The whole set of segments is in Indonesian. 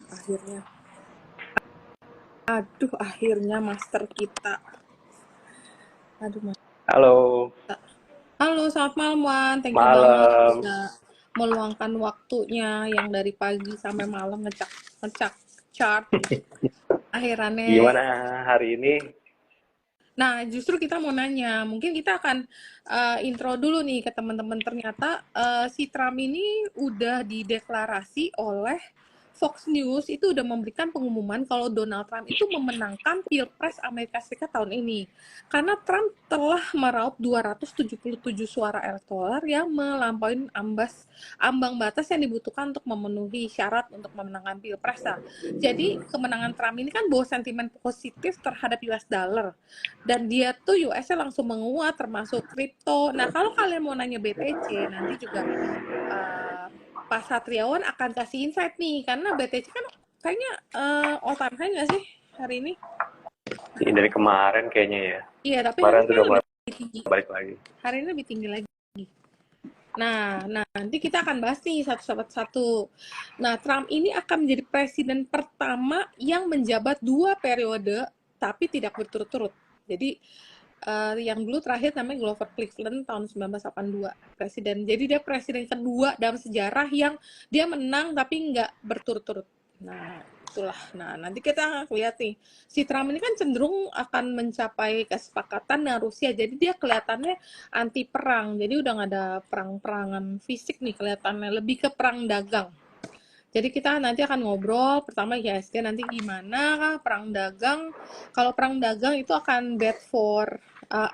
Akhirnya. Aduh, akhirnya master kita. Aduh, Halo, halo, selamat malam Wan. Thank you banget malam. udah meluangkan waktunya yang dari pagi sampai malam ngecak ngecak chart. Akhirannya. Gimana hari ini? Nah, justru kita mau nanya, mungkin kita akan intro dulu nih ke teman-teman. Ternyata si Trump ini udah dideklarasi oleh Fox News itu udah memberikan pengumuman kalau Donald Trump itu memenangkan Pilpres Amerika Serikat tahun ini. Karena Trump telah meraup 277 suara elektoral yang melampaui ambang batas yang dibutuhkan untuk memenuhi syarat untuk memenangkan Pilpres. Nah, jadi kemenangan Trump ini kan bawa sentimen positif terhadap US dollar dan dia tuh US-nya langsung menguat termasuk kripto. Nah, kalau kalian mau nanya BTC nanti juga Pak Satriawan akan kasih insight nih karena BTC kan kayaknya all time high nggak sih hari ini? Ini dari kemarin kayaknya ya. Iya, tapi hari Kemarin ini tuh kan udah lebih mulai tinggi. balik lagi. Hari ini lebih tinggi lagi. Nah, nanti kita akan bahas nih satu. Nah, Trump ini akan menjadi presiden pertama yang menjabat 2 periode tapi tidak berturut-turut. Jadi yang dulu terakhir namanya Grover Cleveland tahun 1982 presiden. Jadi dia presiden kedua dalam sejarah yang dia menang tapi nggak berturut-turut. Nah, itulah. Nah, nanti kita lihat nih. Si Trump ini kan cenderung akan mencapai kesepakatan dengan Rusia. Jadi dia kelihatannya anti perang. Jadi udah nggak ada perang-perangan fisik nih kelihatannya. Lebih ke perang dagang. Jadi kita nanti akan ngobrol pertama IHSG nanti gimana perang dagang. Kalau perang dagang itu akan bad for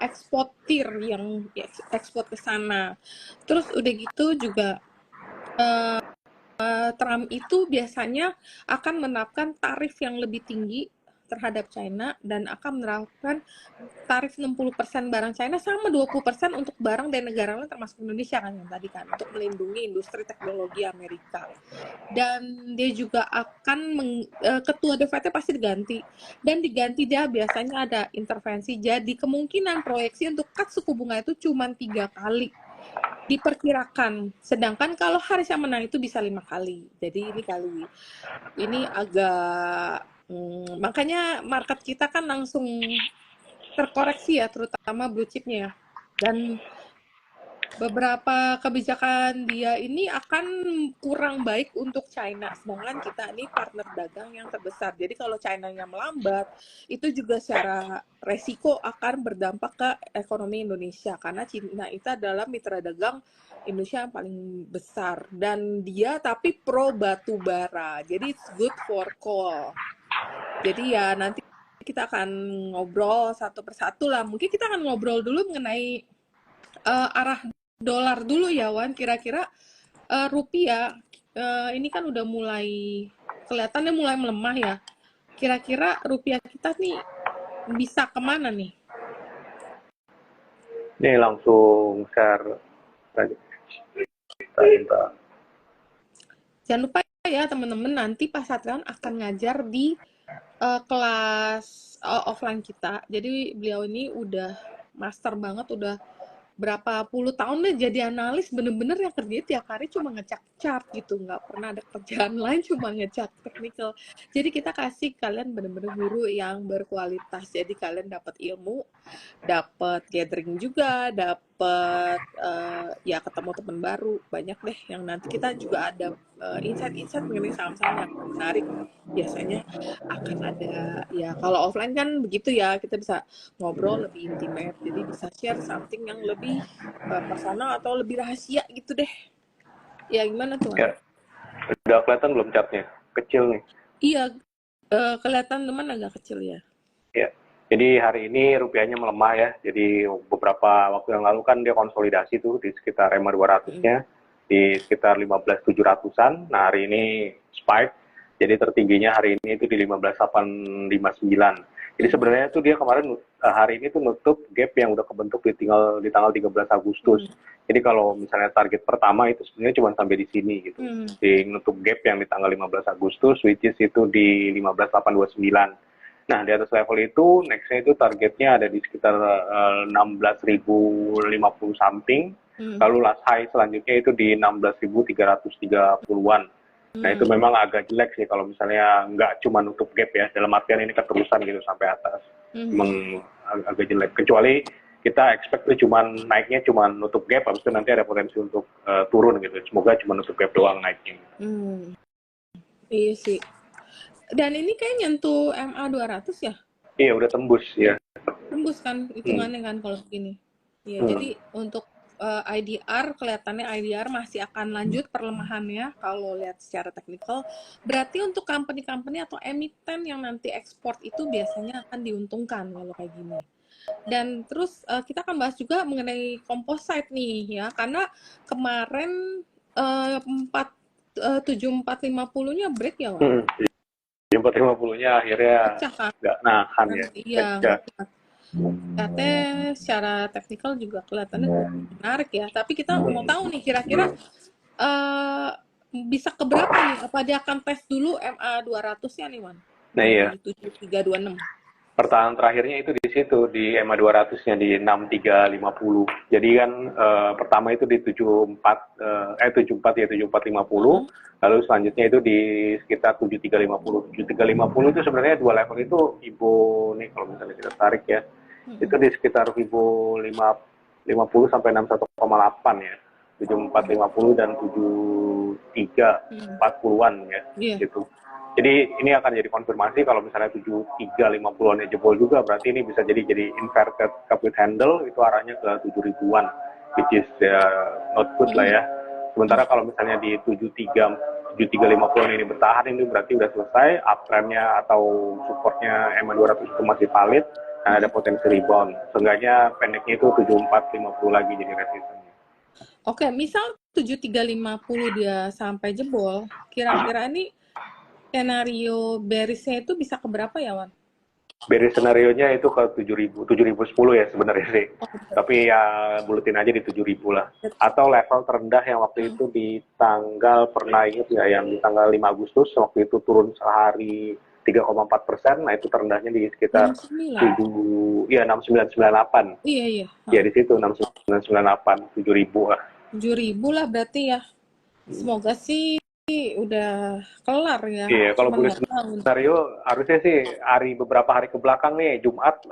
eksportir yang ekspor ke sana. Terus udah gitu juga Trump itu biasanya akan menerapkan tarif yang lebih tinggi terhadap China dan akan menerapkan tarif 60% barang China sama 20% untuk barang dari negara lain termasuk Indonesia kan yang tadi kan untuk melindungi industri teknologi Amerika. Dan dia juga akan ketua The Fed pasti diganti dan diganti dia biasanya ada intervensi jadi kemungkinan proyeksi untuk cut suku bunga itu cuma 3 kali diperkirakan sedangkan kalau Harris yang menang itu bisa 5 kali jadi ini agak makanya market kita kan langsung terkoreksi ya terutama blue chipnya ya dan beberapa kebijakan dia ini akan kurang baik untuk China sedangkan kita ini partner dagang yang terbesar jadi kalau China-nya melambat itu juga secara resiko akan berdampak ke ekonomi Indonesia karena China itu adalah mitra dagang Indonesia yang paling besar dan dia tapi pro batu bara jadi it's good for coal jadi ya nanti kita akan ngobrol satu persatu lah mungkin kita akan ngobrol dulu mengenai arah dolar dulu ya Wan kira-kira rupiah ini kan udah mulai kelihatannya mulai melemah ya kira-kira rupiah kita nih bisa kemana nih Ini langsung share tadi. Kita jangan lupa ya teman-teman nanti Pak Satrian akan ngajar di kelas offline kita jadi beliau ini udah master banget udah berapa puluh tahun deh jadi analis bener-bener yang kerja tiap hari cuma ngecek chart gitu nggak pernah ada kerjaan lain cuma ngecek technical jadi kita kasih kalian bener-bener guru yang berkualitas jadi kalian dapat ilmu dapat gathering juga dapat ya ketemu teman baru banyak deh yang nanti kita juga ada insight-insight mengenai saham-saham yang menarik biasanya akan ada ya kalau offline kan begitu ya kita bisa ngobrol lebih intimate jadi bisa share something yang lebih personal atau lebih rahasia gitu deh ya gimana tuan ya, udah kelihatan belum catnya? Kecil nih. iya kelihatan teman agak kecil ya Ya. Jadi hari ini rupiahnya melemah ya. Jadi beberapa waktu yang lalu kan dia konsolidasi tuh di sekitar RMA 200-nya di sekitar 15.700-an. Nah, hari ini spike. Jadi tertingginya hari ini itu di 15.859. Jadi sebenarnya tuh dia kemarin hari ini tuh nutup gap yang udah kebentuk di tanggal 13 Agustus. Jadi kalau misalnya target pertama itu sebenarnya cuma sampai di sini gitu. Di nutup gap yang di tanggal 15 Agustus which is itu di 15.829. Nah, di atas level itu, next-nya itu targetnya ada di sekitar 16.050 something. Lalu last high selanjutnya itu di 16.330-an. Nah itu memang agak jelek sih kalau misalnya nggak cuma nutup gap ya, dalam artian ini keterusan gitu sampai atas. Memang agak jelek. Kecuali kita expect tuh cuman naiknya cuman nutup gap, habis itu nanti ada potensi untuk turun gitu. Semoga cuma nutup gap doang naiknya. Iya sih. Dan ini kayak nyentuh MA 200 ya? Iya udah tembus ya. Tembus kan hitungannya kan kalau begini. Ya, jadi untuk IDR kelihatannya IDR masih akan lanjut perlemahannya kalau lihat secara teknikal. Berarti untuk company-company atau emiten yang nanti ekspor itu biasanya akan diuntungkan kalau kayak gini. Dan terus kita akan bahas juga mengenai composite nih ya, karena kemarin 7450-nya break ya, Wan? 450-nya akhirnya Pecah kan? nggak nahan ya. Iya, Pecah. katanya secara teknikal juga kelihatannya menarik ya. Tapi kita mau tahu nih kira-kira bisa ke berapa nih? Apa dia akan tes dulu MA 200-nya nih, Wan? Nah iya. Di 7326. Pertahanan terakhirnya itu di situ di EMA 200-nya di 6350. Jadi kan pertama itu di 74 ya 7450, lalu selanjutnya itu di sekitar 7350. 7350 itu sebenarnya dua level itu Ibo nih kalau misalnya kita tarik ya. Itu di sekitar Ibo 50 sampai 61,8 ya. 7450 dan 7340-an ya gitu. Jadi ini akan jadi konfirmasi kalau misalnya 7350-an jebol juga, berarti ini bisa jadi inverted capit handle, itu arahnya ke 7000-an, which is not good lah ya. Sementara kalau misalnya di 7350-an ini bertahan, ini berarti udah selesai, uptrendnya atau supportnya EMA 200 itu masih valid, dan ada potensi rebound. Seenggaknya pendeknya itu 7450 lagi jadi resistennya. Oke, misal 7350 dia sampai jebol, kira-kira ini skenario bearish-nya itu bisa ke berapa ya, Wan? Bearish scenario-nya itu ke 7000, 7010 ya sebenarnya sih. Tapi ya bulutin aja di 7000 lah. Atau level terendah yang waktu itu di tanggal, pernah ingat ya, yang di tanggal 5 Agustus, waktu itu turun sehari 3,4%, nah itu terendahnya di sekitar 6998. Iya. Ya di situ 6998, 7000 lah. 7000 lah berarti ya. Semoga sih udah kelar ya. Iya, kalau boleh skenario harusnya sih beberapa hari ke belakang nih, Jumat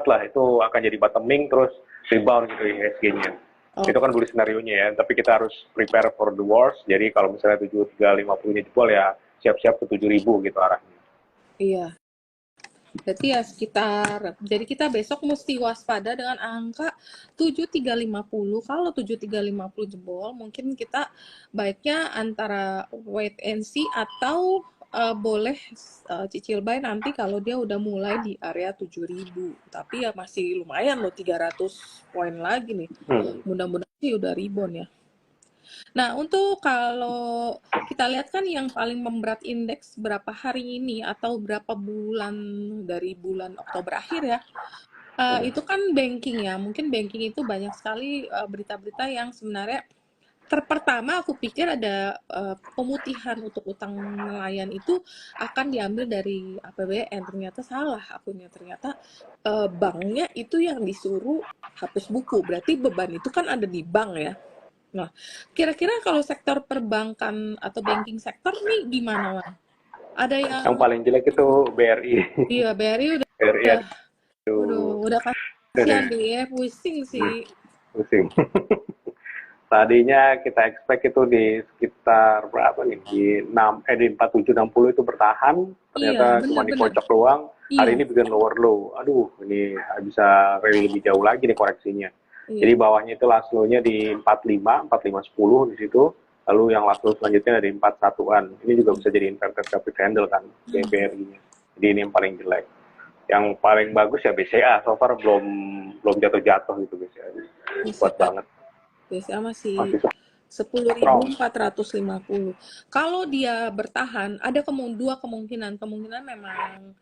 lah itu akan jadi bottoming terus rebound gitu ISG-nya. Itu kan boleh skenario-nya ya, tapi kita harus prepare for the worst. Jadi kalau misalnya 7350-nya jebol ya siap-siap ke 7000 gitu arahnya. Iya. Berarti ya sekitar, jadi kita besok mesti waspada dengan angka 7350. Kalau 7350 jebol, mungkin kita baiknya antara wait and see atau boleh cicil buy nanti kalau dia udah mulai di area 7000. Tapi ya masih lumayan loh, 300 poin lagi nih. Mudah-mudahan sih udah rebound ya. Nah, untuk kalau kita lihat kan yang paling memberat indeks berapa hari ini atau berapa bulan dari bulan Oktober akhir ya, itu kan banking ya. Mungkin banking itu banyak sekali berita-berita yang sebenarnya pertama aku pikir ada pemutihan untuk utang nelayan itu akan diambil dari APBN. Ternyata salah akunnya. Ternyata banknya itu yang disuruh hapus buku. Berarti beban itu kan ada di bank ya. Nah, kira-kira kalau sektor perbankan atau banking sektor nih gimana, Wan? Ada yang paling jelek itu BRI. Iya, BRI udah kasihan deh ya, pusing sih. Pusing. Tadinya kita expect itu di sekitar berapa nih, di 4760 itu bertahan, ternyata cuma dikocok doang. Hari ini bikin lower low. Aduh, ini bisa rally lebih jauh lagi nih koreksinya. Jadi bawahnya itu last low-nya di 4510 di situ. Lalu yang last low selanjutnya di 41-an. Ini juga bisa jadi inverted capit handle kan, BRI-nya. Jadi ini yang paling jelek. Yang paling bagus ya BCA, so far belum jatuh-jatuh gitu BCA. Kuat banget. BCA masih 10.450. Kalau dia bertahan, ada dua kemungkinan. Kemungkinan memang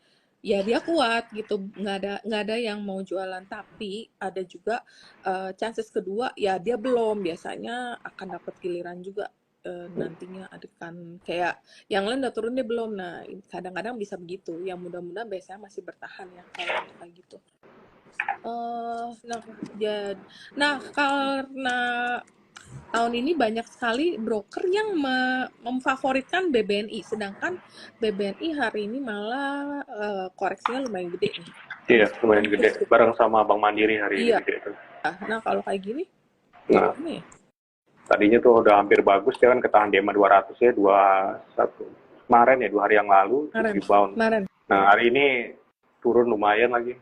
ya dia kuat gitu, nggak ada yang mau jualan, tapi ada juga chances kedua ya dia belum, biasanya akan dapat giliran juga nantinya adegan kayak yang lain udah turun dia belum. Nah kadang-kadang bisa begitu, yang mudah-mudahan biasanya masih bertahan ya kalau untuk kayak gitu. Nah karena tahun ini banyak sekali broker yang memfavoritkan BBNI, sedangkan BBNI hari ini malah koreksinya lumayan gede nih. Iya, lumayan Hampir gede. Bareng sama Bank Mandiri hari Iya. ini gede tuh. Nah, kalau kayak gini Nah, gimana ya? tadinya tuh udah hampir bagus, dia kan ketahan di EMA 200 ya, 21. Kemarin ya, 2 hari yang lalu, terus rebound. Kemarin Nah, hari ini turun lumayan lagi.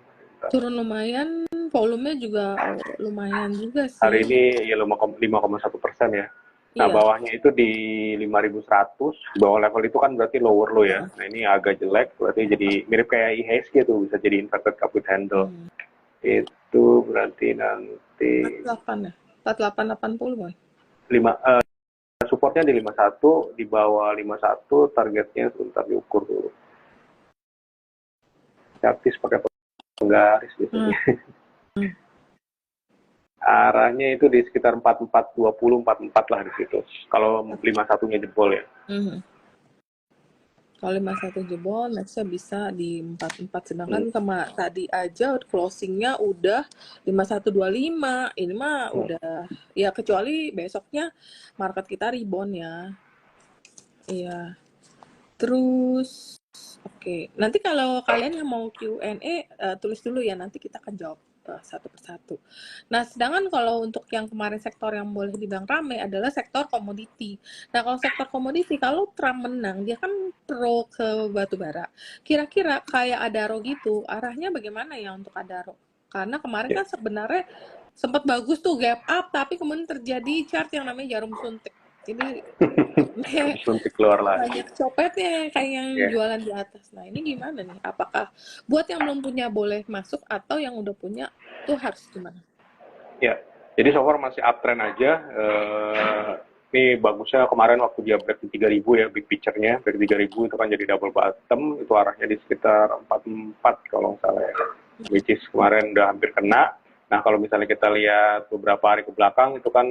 turun lumayan, volumenya juga lumayan juga Hari sih. ini ya 5,1% ya. Nah, Iya. bawahnya itu di 5.100, bawah level itu kan berarti lower low ya. Nah, ini agak jelek, berarti jadi mirip kayak IHSG tuh, bisa jadi inverted cup handle. Itu berarti nanti 48 ya? 4880 kan? 5, supportnya di 51, di bawah 51, targetnya sebentar diukur dulu. Gratis pakai penggaris biasanya. Arahnya itu di sekitar 4420, 44 lah di situ. Kalau 51-nya jebol ya. Kalau 51 jebol, nextnya bisa di 44. Sedangkan tadi aja closingnya udah 5125. Ini mah udah, ya kecuali besoknya market kita rebound ya. Iya. Terus, oke. Nanti kalau kalian yang mau Q&A, tulis dulu ya. Nanti kita akan jawab satu persatu. Nah, sedangkan kalau untuk yang kemarin sektor yang boleh dibilang ramai adalah sektor komoditi. Nah, kalau sektor komoditi, kalau Trump menang, dia kan pro ke batu bara. Kira-kira kayak Adaro gitu, arahnya bagaimana ya untuk Adaro? Karena kemarin kan sebenarnya sempat bagus tuh gap up, tapi kemudian terjadi chart yang namanya jarum suntik. Jadi Suntik keluar lagi. banyak copetnya kayak yang jualan di atas. Nah, ini gimana nih? Apakah buat yang belum punya boleh masuk atau yang udah punya tuh harus gimana? Ya, jadi so far masih uptrend aja. Ini bagusnya kemarin waktu dia break di 3.000 ya, big picture-nya. Break 3.000 itu kan jadi double bottom, itu arahnya di sekitar 44 kalau nggak salah ya. Which is kemarin udah hampir kena. Nah, kalau misalnya kita lihat beberapa hari ke belakang, itu kan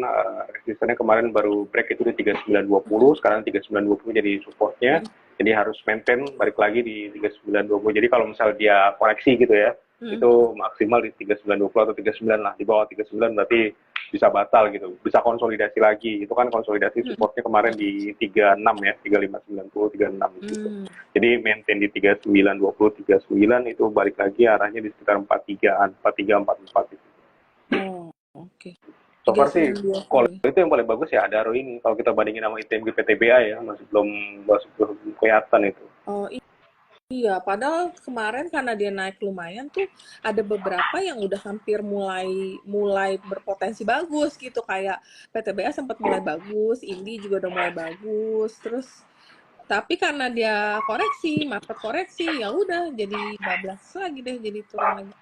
resistennya kemarin baru break itu di 3920, sekarang 3920 jadi supportnya. Jadi harus maintain, balik lagi di 3920. Jadi kalau misalnya dia koreksi gitu ya, itu maksimal di 3920 atau 39 lah. Di bawah 39 berarti bisa batal gitu. Bisa konsolidasi lagi. Itu kan konsolidasi supportnya kemarin di 36 ya, 3590, 36 gitu. Jadi maintain di 3920, 39 itu balik lagi arahnya di sekitar 43-an, 43, 44 gitu. Oh, oke. So far sih, kalau itu yang paling bagus ya Adaro ini. Kalau kita bandingin sama ITMG PTBA ya, masih belum kelihatan itu. Oh iya, padahal kemarin karena dia naik lumayan tuh ada beberapa yang udah hampir mulai berpotensi bagus gitu, kayak PTBA sempat mulai bagus, Indi juga udah mulai bagus, terus tapi karena dia market koreksi, ya udah jadi bablas lagi deh, jadi turun lagi.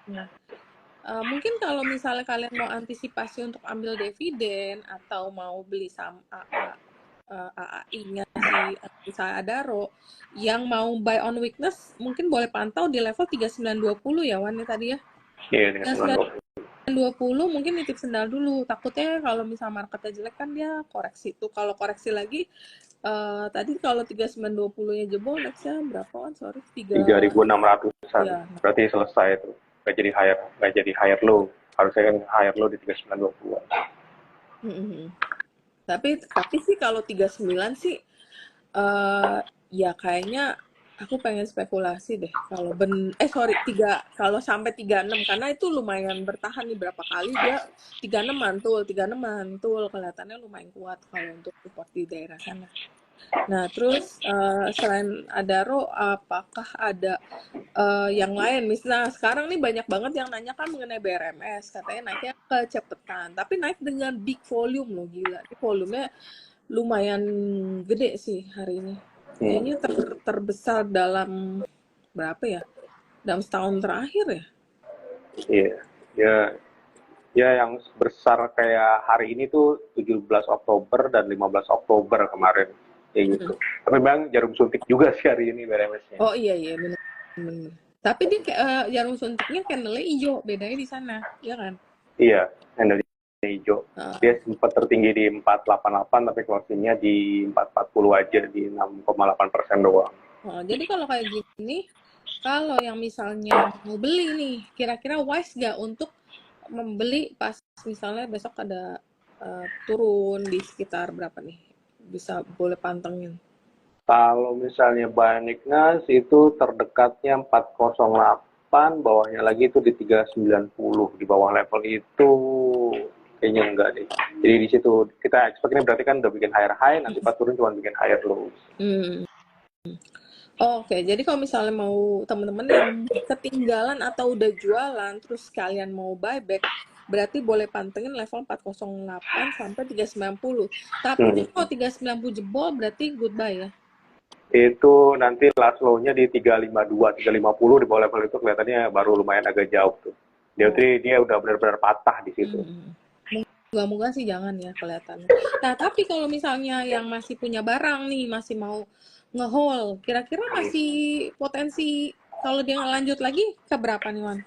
Mungkin kalau misalnya kalian mau antisipasi untuk ambil dividen atau mau beli saham AAI-nya si misalnya Adaro, yang mau buy on weakness mungkin boleh pantau di level 3920 ya Wan tadi ya. Iya, 3920 mungkin nitip sendal dulu. Takutnya kalau misalnya marketnya jelek kan dia koreksi tuh. Kalau koreksi lagi tadi kalau 3920-nya jebol, nextnya berapa kan? Sorry, 3.600-an. Ya. Berarti selesai itu. Nggak jadi higher low. Harusnya kan higher low di 3920-an. Tapi sih kalau 39 sih ya kayaknya aku pengen spekulasi deh kalau kalau sampai 36 karena itu lumayan bertahan nih berapa kali dia 36 mantul kelihatannya lumayan kuat kalau untuk support di daerah sana. Nah, terus selain Adaro, apakah ada yang lain? Misalnya sekarang nih banyak banget yang nanya kan mengenai BRMS, katanya naiknya kecepatan, tapi naik dengan big volume loh, gila. Ini volumenya lumayan gede sih hari ini. Kayaknya terbesar dalam berapa ya? Dalam setahun terakhir ya? Iya, ya yang besar kayak hari ini tuh 17 Oktober dan 15 Oktober kemarin. Kayak gitu. Tapi memang jarum suntik juga sih hari ini BRMS-nya. Oh iya, benar. Tapi dia jarum suntiknya candle-nya hijau, bedanya di sana, ya kan? Iya, candle hijau. Dia sempat tertinggi di 488, tapi closingnya di 440 aja, di 6,8% doang. Jadi kalau kayak gini, kalau yang misalnya mau beli nih, kira-kira wise nggak untuk membeli pas misalnya besok ada turun di sekitar berapa nih? Bisa boleh pantengin. Kalau misalnya Baniknas itu terdekatnya 408, bawahnya lagi itu di 390. Di bawah level itu kayaknya enggak deh. Jadi di situ kita expect ini berarti kan udah bikin higher high, nanti pas turun cuma bikin higher low. Hmm. Oke, jadi kalau misalnya mau teman-teman yang ketinggalan atau udah jualan, terus kalian mau buyback, berarti boleh pantengin level 408 sampai 390. Tapi kalau 390 jebol, berarti goodbye ya. Itu nanti last low-nya di 352, 350 di bawah level itu kelihatannya baru lumayan agak jauh tuh. Dia udah benar-benar patah di situ. Moga-moga sih jangan ya kelihatannya. Nah, tapi kalau misalnya yang masih punya barang nih, masih mau nge-hold, kira-kira masih potensi kalau dia lanjut lagi ke berapa nih, Wan?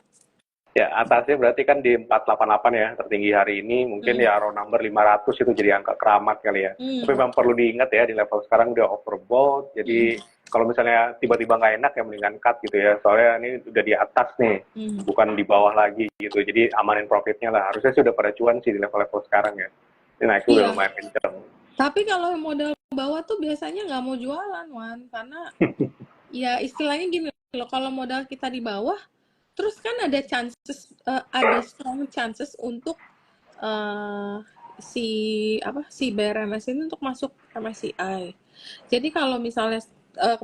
Ya, atasnya berarti kan di 488 ya, tertinggi hari ini. Mungkin ya round number 500 itu jadi angka keramat kali ya. Tapi memang perlu diingat ya, di level sekarang udah overbought. Jadi kalau misalnya tiba-tiba nggak enak ya mendingan cut gitu ya. Soalnya ini udah di atas nih, bukan di bawah lagi gitu. Jadi amanin profitnya lah. Harusnya sih udah pada cuan sih di level-level sekarang ya. Ini naiknya udah lumayan kencang. Tapi kalau modal bawah tuh biasanya nggak mau jualan, Wan. Karena ya istilahnya gini loh, kalau modal kita di bawah, terus kan ada chances, ada strong chances untuk si BRMS ini untuk masuk MSCI. Jadi kalau misalnya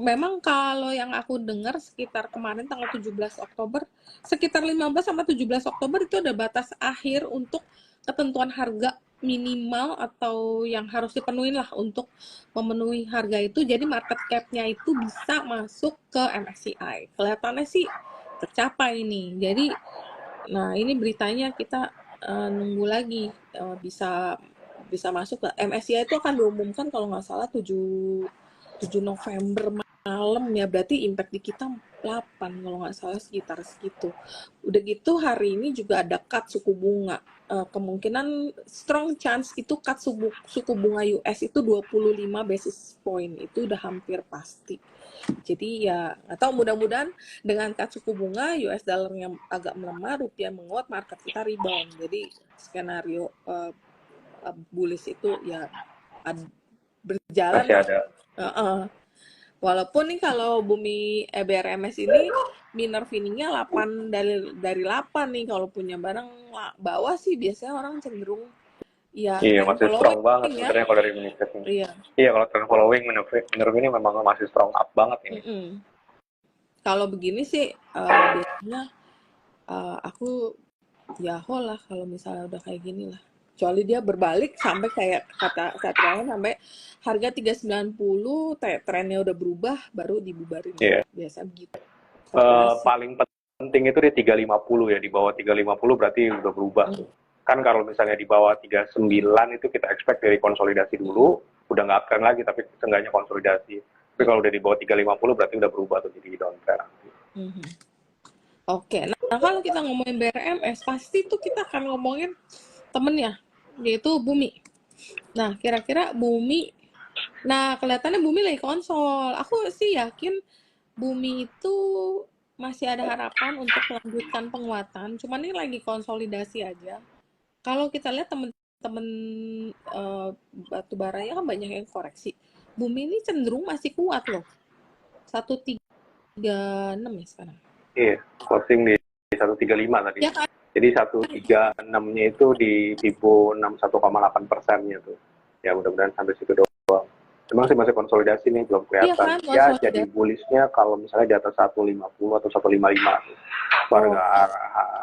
memang kalau yang aku dengar sekitar kemarin tanggal 17 Oktober, sekitar 15 sampai 17 Oktober itu ada batas akhir untuk ketentuan harga minimal atau yang harus dipenuhi lah untuk memenuhi harga itu. Jadi market cap-nya itu bisa masuk ke MSCI. Kelihatannya sih tercapai nih. Jadi nah ini beritanya kita nunggu lagi bisa masuk ke MSCI itu akan diumumkan kalau nggak salah 7 November malam ya, berarti impact di kita 8 kalau nggak salah, sekitar segitu. Udah gitu hari ini juga ada cut suku bunga. Kemungkinan strong chance itu cut suku bunga US itu 25 basis point, itu udah hampir pasti. Jadi ya atau mudah-mudahan dengan cut suku bunga US dollar yang agak melemah, rupiah menguat, market kita rebound. Jadi skenario bullish itu ya berjalan. Masih ada. Walaupun nih kalau bumi BRMS ini Minervini-nya 8 dari 8 nih, kalau punya barang bawah sih biasanya orang cenderung ya Iya, masih strong banget ya. sebenarnya kalau dari Minervini ini. Iya. Iya, kalau trend following Minervini memang masih strong up banget ini. Kalau begini sih biasanya aku ya hold lah kalau misalnya udah kayak gini lah. Kecuali dia berbalik sampai kayak kata Satriana sampai harga 390, trennya udah berubah, baru dibubarin. Iya. Biasa begitu. Paling penting itu di 350 ya, di bawah 350 berarti udah berubah. Kan kalau misalnya di bawah 39 itu kita expect dari konsolidasi dulu, udah nggak uptrend lagi tapi seenggaknya konsolidasi. Tapi kalau udah di bawah 350 berarti udah berubah tuh jadi downtrend. Oke, nah kalau kita ngomongin BRMS, pasti tuh kita akan ngomongin temennya, yaitu Bumi. Nah, kira-kira Bumi, nah kelihatannya Bumi lagi konsol. Aku sih yakin Bumi itu masih ada harapan untuk melanjutkan penguatan, cuman ini lagi konsolidasi aja. Kalau kita lihat temen-temen batu baranya kan banyak yang koreksi. Bumi ini cenderung masih kuat loh. 136 ya sekarang. Iya, closing di 135 tadi. Ya, kan? Jadi 136-nya itu di Fibo 61,8%-nya tuh. Ya mudah-mudahan sampai situ doang. Memang sih masih konsolidasi nih, belum kelihatan. Ya, jadi bullish-nya kalau misalnya di atas 150 atau 155 tuh. Baru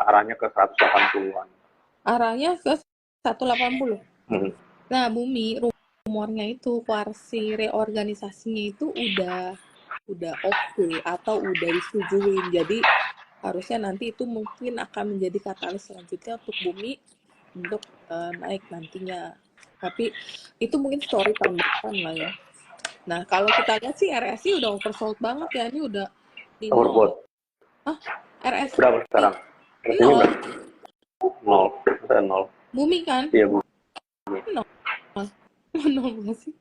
arahnya ke 180-an. Arahnya ke 180. Nah, Bumi rumornya itu kuarsi reorganisasinya itu udah oke atau udah disetujuin. Jadi harusnya nanti itu mungkin akan menjadi katalis selanjutnya untuk Bumi untuk naik nantinya. Tapi itu mungkin story tahun depan lah ya. Nah, kalau kita lihat sih RSI udah oversold banget ya. Ini udah di nol. RSI berapa sekarang? RSI nol. Nol. Bumi kan? Iya, Bumi. Nol masih.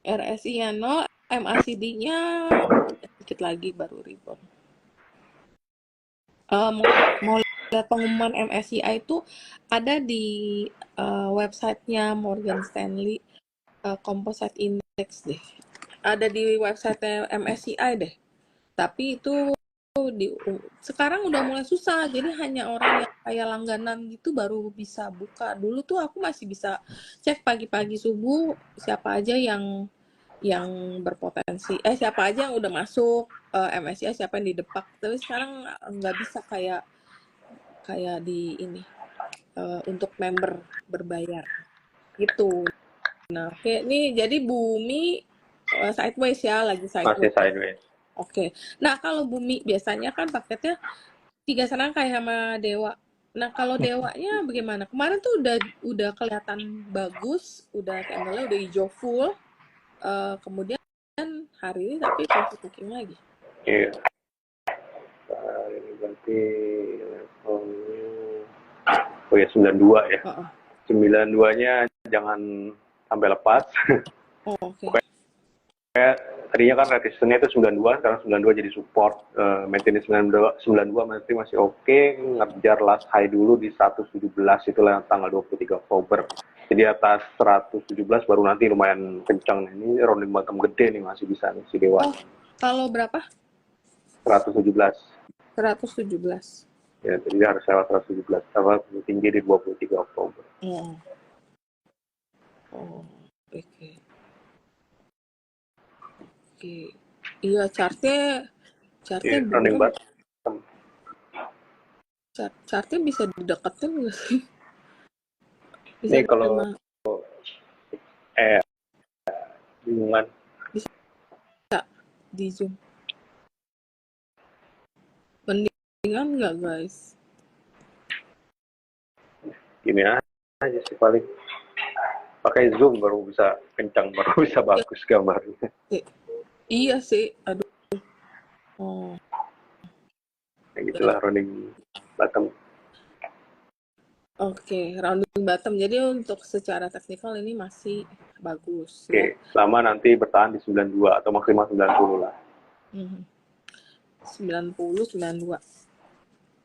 RSI-nya nol, MACD-nya sedikit lagi baru rebound. Mau lihat pengumuman MSCI itu ada di websitenya Morgan Stanley, Composite Index deh. Ada di website MSCI deh. Tapi itu sekarang udah mulai susah, jadi hanya orang yang kayak langganan gitu baru bisa buka. Dulu tuh aku masih bisa cek pagi-pagi subuh siapa aja yang berpotensi, siapa aja yang udah masuk MSCI, siapa yang didepak. Tapi sekarang nggak bisa kayak kayak di ini untuk member berbayar gitu. Nah, oke, nih jadi bumi sideways ya, lagi Masih sideways. sideways. Oke. Nah, kalau bumi biasanya kan paketnya tiga serangkai sama dewa. Nah, kalau dewanya bagaimana? Kemarin tuh udah kelihatan bagus, udah candle-nya udah hijau full. Kemudian hari ini tapi profit booking lagi. Iya. Ini berarti levelnya, oh ya 92 ya. 92-nya jangan sampai lepas. Oh, oke. Tadinya kan resistance-nya itu 92, sekarang 92 jadi support. Maintain 92 masih oke, ngejar last high dulu di 117, itulah yang tanggal 23 Oktober. Jadi atas 117 baru nanti lumayan kencang. Ini rounding bottom gede nih, masih bisa nih si Dewa. Oh, kalau berapa? 117. 117. Ya, jadi harus lewat 117, apa tinggi di 23 Oktober. Oh. Oh, oke. Oke. Iya, chartnya Rounding bener. bottom. Chartnya bisa dideketin nggak sih? Bisa Ini kalau terima. bingungan. Bisa di zoom. Mendingan nggak guys? Gini aja sih paling. Pakai zoom baru bisa kencang, baru bisa bagus gambarnya. Iya sih, aduh. Oh. Kayak gitulah rounding bottom. Oke, rounding bottom. Jadi untuk secara teknikal ini masih bagus. Oke, lama nanti bertahan di 92 atau maksimal 90 lah. 90, 92.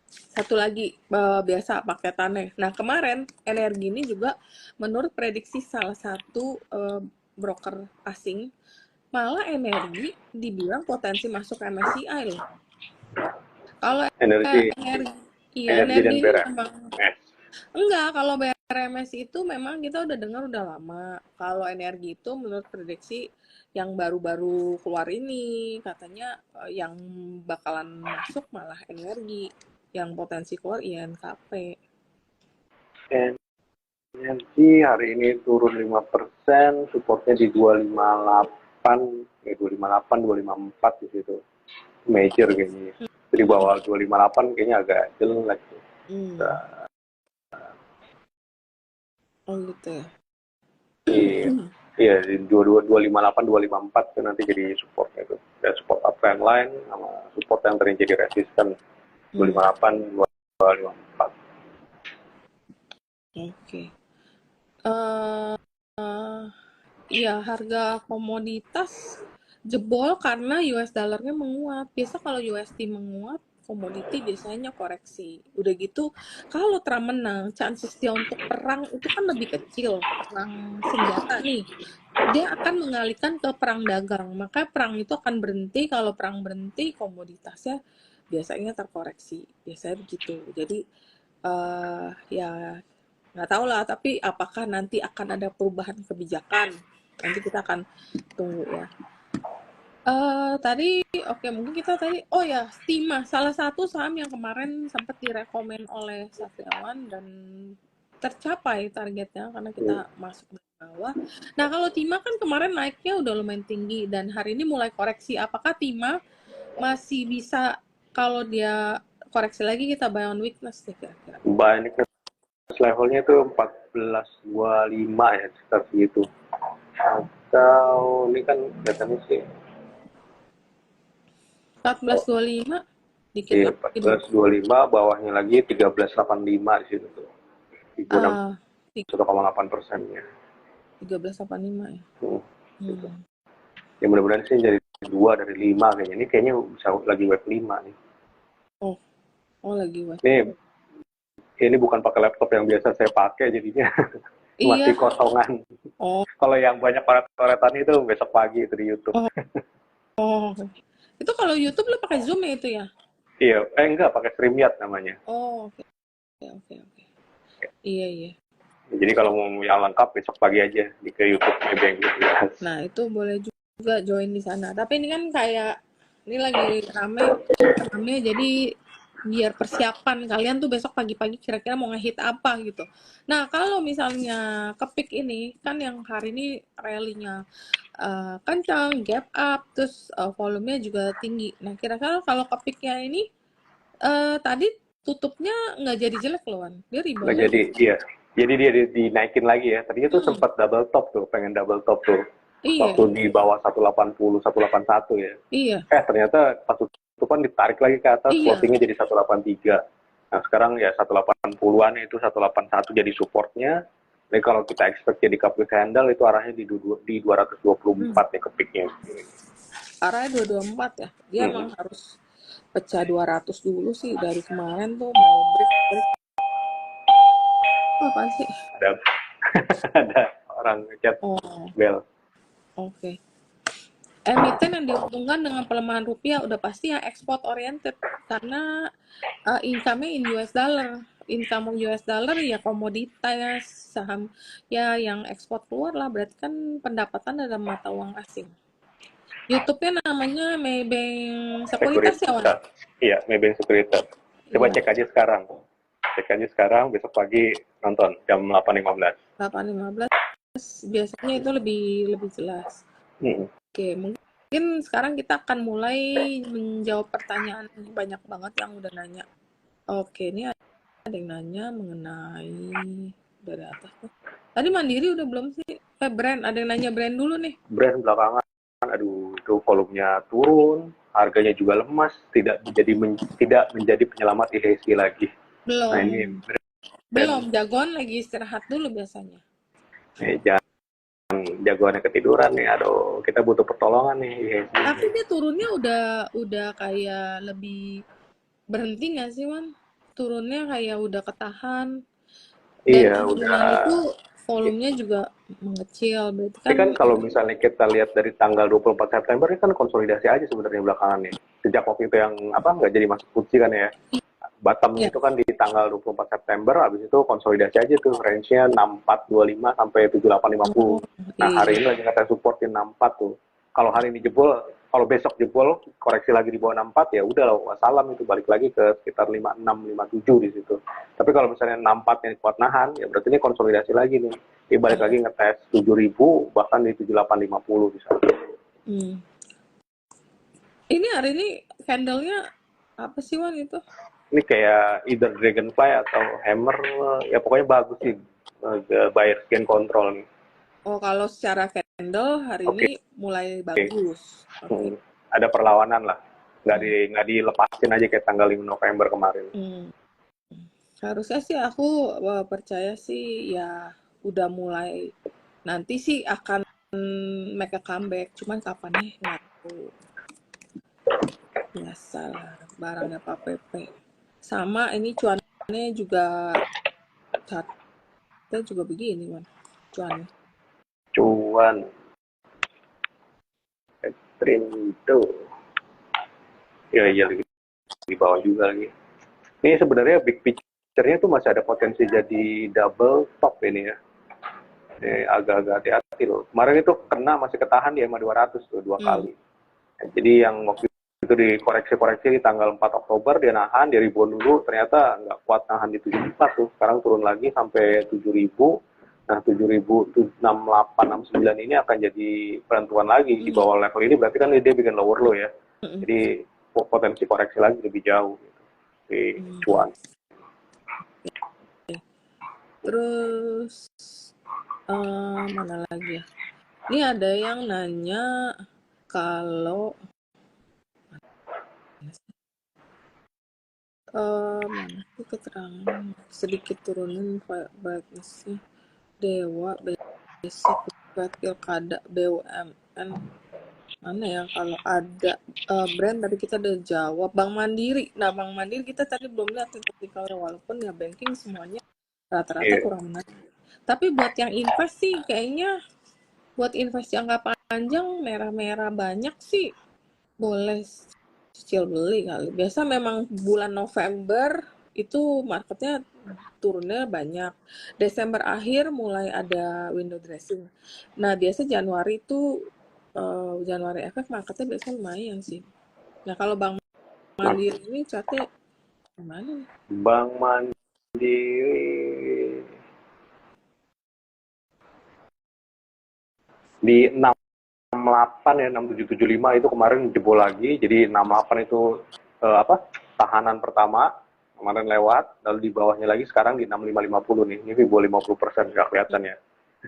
Satu lagi biasa paketannya. Nah, kemarin energi ini juga menurut prediksi salah satu broker asing, malah energi dibilang potensi masuk MSCI loh. Kalau Energi dan BRM. memang enggak, kalau BRMS itu memang kita udah dengar udah lama. Kalau energi itu menurut prediksi yang baru-baru keluar ini katanya yang bakalan masuk malah energi, yang potensi keluar INKP. Energi hari ini turun 5%, supportnya di 258, 254 di situ. Major kayaknya. Di bawah 258 kayaknya agak jelek. Oh gitu ya. Iya, di 258, 254 itu nanti jadi supportnya itu. Dan support uptrend line sama support yang tadi jadi resisten 258, 254. Oke. Iya, harga komoditas jebol karena US dollarnya menguat. Biasa kalau USD menguat, komoditi biasanya koreksi. Udah gitu, kalau Trump menang, chances dia untuk perang itu kan lebih kecil. Perang senjata nih. Dia akan mengalihkan ke perang dagang. Maka perang itu akan berhenti. Kalau perang berhenti, komoditasnya biasanya terkoreksi. Biasanya begitu. Jadi, ya nggak tahu lah. Tapi apakah nanti akan ada perubahan kebijakan? Nanti kita akan tunggu ya. Tadi mungkin kita tadi Stima, salah satu saham yang kemarin sempat direkomend oleh Satriawan dan tercapai targetnya karena kita masuk di bawah. Nah, kalau Tima kan kemarin naiknya udah lumayan tinggi dan hari ini mulai koreksi. Apakah Tima masih bisa, kalau dia koreksi lagi kita buy on weakness kira-kira? Buy on weakness levelnya itu 1425 ya, sekitar segitu. Atau ini kan kelihatannya sih 1425 dikit Iya, lagi 1425, bawahnya lagi 1385 di situ tuh. 1,8%-nya. 1385 ya. Ya mudah-mudahan sih jadi 2 dari 5 kayaknya. Ini kayaknya bisa lagi wave 5 nih. Oh lagi wave. Ini ini bukan pakai laptop yang biasa saya pakai, jadinya masih Iya. kosongan. Oh, Kalau yang banyak coret-coretan itu besok pagi itu di YouTube. oh, oh. Itu kalau YouTube lo pakai Zoom ya itu ya? Iya, enggak, pakai StreamYard namanya. Oh, oke, oke, oke. Iya, iya. Jadi kalau mau yang lengkap besok pagi aja di ke YouTube Maybank gitu. Nah, itu boleh juga join di sana. Tapi ini kan kayak ini lagi rame, rame jadi biar persiapan kalian tuh besok pagi-pagi kira-kira mau ngehit apa gitu. Nah, kalau misalnya kepik ini kan yang hari ini rally-nya kencang, gap up, terus volumenya juga tinggi. Nah, kira-kira kalau kepiknya ini tadi tutupnya nggak jadi jelek loh, Wan. Dia Nggak rebound jadi, lagi. iya. Jadi dia dinaikin lagi ya. Tadinya tuh Hmm, sempat double top tuh, pengen double top tuh. iya, Waktu di bawah 180, 181 ya. iya, Ternyata pas tutupan ditarik lagi ke atas, iya. closingnya jadi 183. Nah sekarang ya 180-an itu 181 jadi supportnya. Jadi kalau kita expect jadi cupcake candle itu arahnya di 224 nih kepiknya. Arahnya 224 ya. Dia emang Hmm. harus pecah 200 dulu sih dari kemarin tuh mau break break. Oh, apaan sih? Ada ada orang ngechat Oh, bel. oke. Emiten yang diuntungkan dengan pelemahan rupiah udah pasti yang export oriented karena income-nya in US dollar. Income US dollar ya komoditas, saham ya yang ekspor keluar lah berarti kan pendapatan dalam mata uang asing. YouTube-nya namanya Maybank Sekuritas ya, Wan? Sekuritas. Iya, Maybank Sekuritas. Coba Iya, cek aja sekarang. Cek aja sekarang, besok pagi nonton jam 8.15. 8.15 biasanya itu lebih lebih jelas. Hmm. Oke, mungkin sekarang kita akan mulai menjawab pertanyaan banyak banget yang udah nanya. Oke, ini ada yang nanya mengenai dari atas tuh. Tadi Mandiri udah belum sih? Brand, ada yang nanya brand dulu nih. Brand belakangan, aduh, itu volumenya turun, harganya juga lemas, tidak menjadi penyelamat IHSG lagi. Nah Belum, ini belum. brand Jagoan lagi istirahat dulu biasanya. jangan jagoannya ketiduran nih, aduh, kita butuh pertolongan nih IHSG. Tapi dia turunnya udah kayak lebih berhenti nggak sih, Wan? Turunnya kayak udah ketahan. Dan Iya, udah. penurunan itu volumenya juga mengecil. Berarti Tapi kan kan kalau misalnya kita lihat dari tanggal 24 September ini kan konsolidasi aja sebenarnya belakangan nih. Sejak waktu itu yang apa nggak jadi masuk FTSE kan ya. Bottomnya ya. itu kan di tanggal 24 September, habis itu konsolidasi aja tuh range-nya 6425 sampai 7850. Oh, Nah, hari iya. ini lagi kata supportin 64 tuh. Kalau hari ini jebol, kalau besok jebol, koreksi lagi di bawah 64 ya udah wassalam itu balik lagi ke sekitar 56 57 di situ. Tapi kalau misalnya 64 yang kuat nahan, ya berarti ini konsolidasi lagi nih. Dia balik lagi ngetes 7000 bahkan di 7850 bisa. Hmm. Ini hari ini candle-nya apa sih, Wan, itu? Ini kayak either Dragonfly atau Hammer, ya pokoknya bagus sih, buyer scan control nih. Oh, kalau secara candle hari Oke. ini mulai bagus. Oke. Ada perlawanan lah, Hmm. nggak dilepasin aja kayak tanggal 5 November kemarin. Hmm. Harusnya sih aku percaya sih ya udah mulai nanti sih akan make a comeback. Cuman kapan nih nggak tahu. Biasalah barangnya Pak Pepe. Sama ini cuannya juga chartnya juga begini, Wan. Cuannya. Cuan Trindo, ya iya lagi di bawah juga lagi. Ini sebenarnya big picture-nya tuh masih ada potensi jadi double top ini ya. Ini agak-agak hati-hati loh. Kemarin itu kena masih ketahan di EMA 200 tuh dua Hmm. kali. Jadi yang waktu itu dikoreksi-koreksi di tanggal 4 Oktober dia nahan, dia rebound dulu, ternyata nggak kuat nahan di 74 tuh. Sekarang turun lagi sampai 7000. Nah, 7068, 69 ini akan jadi penentuan lagi di bawah level ini, berarti kan dia bikin lower low ya. Hmm. Jadi potensi koreksi lagi lebih jauh gitu. Di cuan. Terus mana lagi ya? Ini ada yang nanya kalau mana sih keterangan sedikit turunin brightness-nya Dewa basic buat pilkada BUMN Mana ya kalau ada brand tadi kita udah jawab Bank Mandiri. Nah, Bank Mandiri kita tadi belum lihat teknikalnya walaupun ya banking semuanya rata-rata Iya. kurang menarik. Tapi buat yang invest sih kayaknya buat invest jangka panjang merah-merah banyak sih boleh cicil beli kali. Biasa memang bulan November itu marketnya turunnya banyak. Desember akhir mulai ada window dressing. Nah, biasa Januari itu Januari efek marketnya biasanya lumayan sih. Nah, kalau Bank Nah, Mandiri ini catnya gimana nih? Bank Mandiri di 68 ya, 6775 itu kemarin jebol lagi, jadi 68 itu apa, tahanan pertama kemarin lewat, lalu di bawahnya lagi sekarang di 6550 nih, ini Fibo 50% nggak kelihatan ya.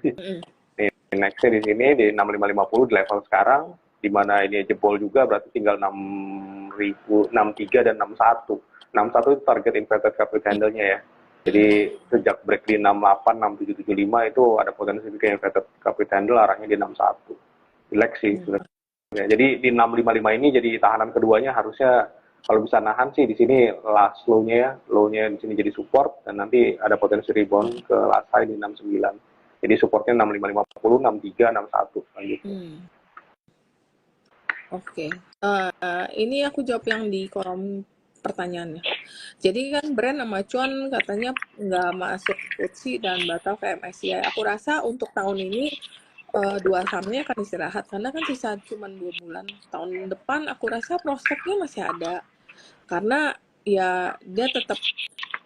Mm-mm. Nih, nextnya di sini di 6550 di level sekarang, di mana ini jebol juga berarti tinggal 63 dan 61. 61 itu target inverted capit candle-nya ya. Jadi sejak break di 68, 6775 itu ada potensi bikin inverted capit candle arahnya di 61. Relax sih sebenarnya. Jadi di 655 ini jadi tahanan keduanya harusnya kalau bisa nahan sih di sini last low-nya ya, low-nya di sini jadi support dan nanti ada potensi rebound ke last high di 69. Jadi supportnya 6550, 63, 61 gitu. Oke. Ini aku jawab yang di kolom pertanyaannya. Jadi kan brand sama cuan katanya nggak masuk FTSE dan batal ke MSCI. Aku rasa untuk tahun ini dua sahamnya akan istirahat karena kan sisa cuma 2 bulan. Tahun depan aku rasa prospeknya masih ada karena ya dia tetap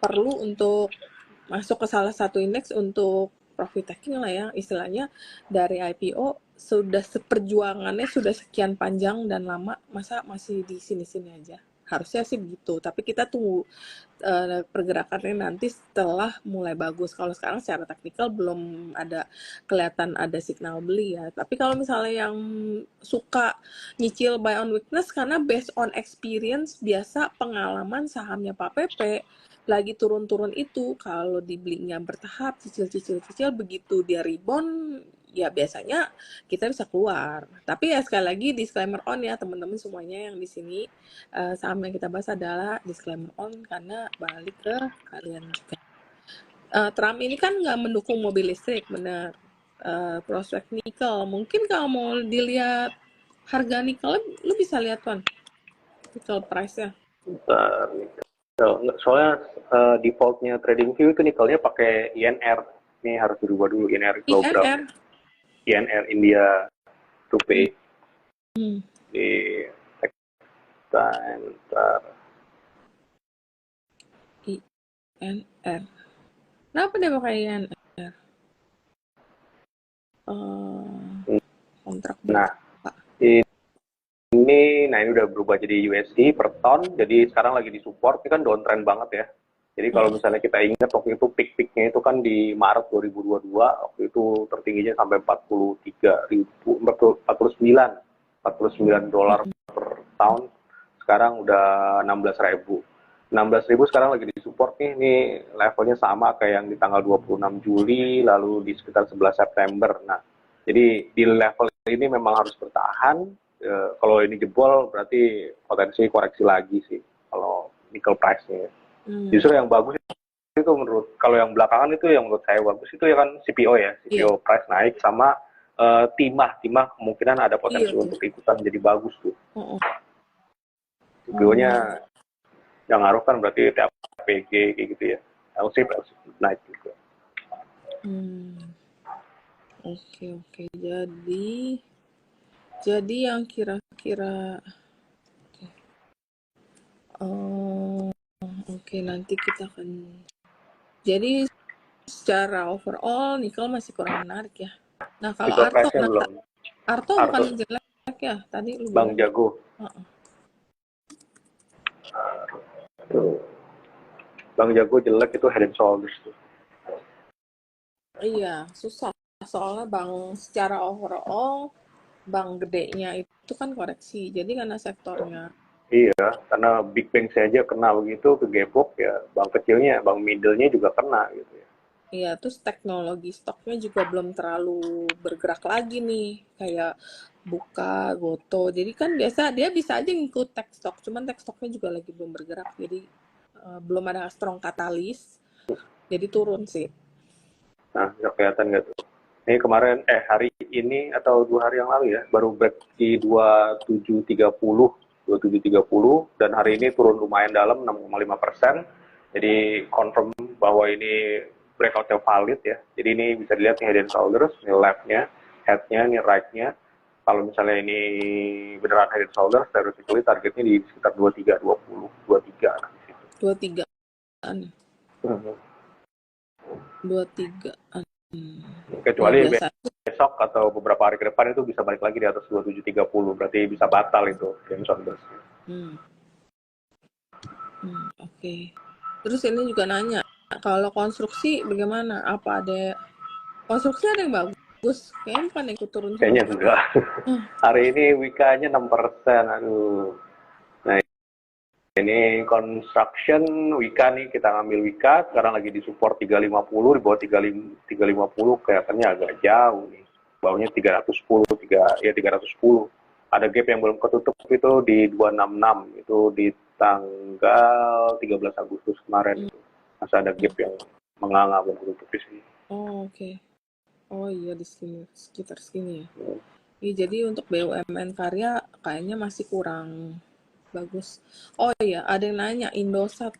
perlu untuk masuk ke salah satu indeks untuk profit taking lah ya istilahnya dari IPO sudah seperjuangannya sudah sekian panjang dan lama masa masih di sini-sini aja harusnya sih begitu tapi kita tunggu pergerakannya nanti setelah mulai bagus kalau sekarang secara teknikal belum ada kelihatan ada signal beli ya tapi kalau misalnya yang suka nyicil buy on weakness karena based on experience biasa pengalaman sahamnya Pak Pepe lagi turun-turun itu kalau dibelinya bertahap cicil begitu dia rebound ya biasanya kita bisa keluar tapi ya sekali lagi disclaimer on ya teman-teman semuanya yang di sini saham yang kita bahas adalah disclaimer on karena balik ke kalian juga Trump ini kan nggak mendukung mobil listrik benar prospek nikel mungkin kalau mau dilihat harga nikel lu bisa lihat kan nikel price-nya Soalnya defaultnya TradingView itu nikelnya pakai INR. Ini harus dirubah dulu INR global. INR INR India Rupee hmm. di Center. INR kenapa dia pakai INR kontrak Nah, berapa ini udah berubah jadi USD per ton, jadi sekarang lagi di support, ini kan downtrend banget ya. Jadi kalau misalnya kita ingat waktu itu peak-peaknya itu kan di Maret 2022, waktu itu tertingginya sampai 49 dolar per tahun, sekarang udah 16.000. 16.000 sekarang lagi di support nih, ini levelnya sama kayak yang di tanggal 26 Juli, lalu di sekitar 11 September. Nah, jadi di level ini memang harus bertahan, kalau ini jebol berarti potensi koreksi lagi sih kalau nickel price-nya. Justru yang bagus itu menurut kalau yang belakangan itu yang menurut saya bagus itu ya kan CPO ya, CPO price naik sama timah kemungkinan ada potensi untuk ikutan jadi bagus tuh. CPO-nya yang ngaruh kan berarti TPG kayak gitu ya. LC naik juga. Oke. Jadi yang kira-kira oke, nanti kita akan jadi secara overall nikel masih kurang menarik ya. Nah, kalau Arto Arto bukan jelek ya tadi lu Bang bilang. Jago. Bang Jago jelek itu Head and Shoulders tuh. Iya, susah. Soalnya secara overall bank gedenya itu kan koreksi. Jadi karena sektornya. Iya, karena Big Bang saja kena begitu ke Gepok ya, bank kecilnya, bank middle-nya juga kena gitu ya. Iya, terus teknologi stoknya juga belum terlalu bergerak lagi nih. Kayak buka Goto. Jadi kan biasa dia bisa aja ngikut tech stock, cuman tech stocknya juga lagi belum bergerak, jadi belum ada strong katalis, jadi turun sih. Nah, nggak kelihatan nggak tuh? Ini kemarin, hari ini atau 2 hari yang lalu ya, baru break di 2730, dan hari ini turun lumayan dalam 6,5%. Jadi confirm bahwa ini breakout yang valid ya. Jadi ini bisa dilihat nih head and shoulders, ini left-nya, head-nya, ini right-nya. Kalau misalnya ini beneran head and shoulders, theoretically targetnya di sekitar 2320, 23 nah, di situ. 23-an. Hmm. 23-an. Kecuali Ya biasa. besok atau beberapa hari ke depan itu bisa balik lagi di atas 2730, berarti bisa batal itu Jameson Burst. Oke. Terus ini juga nanya, kalau konstruksi bagaimana? Apa ada konstruksi ada yang bagus? Kayaknya bukan ikut turun sama Kayaknya sekali. enggak. Hari ini Wika-nya 6%. Aduh. Nah, ini construction Wika nih, kita ngambil Wika sekarang lagi di support 350, di bawah 350 kelihatannya agak jauh nih. Bawahnya 310, 310. Ada gap yang belum ketutup itu di 266, itu di tanggal 13 Agustus kemarin itu. Masih ada gap yang menganga belum ketutup di sini. Oh, oke. Oh iya, di sini sekitar sini ya. Jadi untuk BUMN karya kayaknya masih kurang bagus. Oh iya, ada yang nanya Indosat.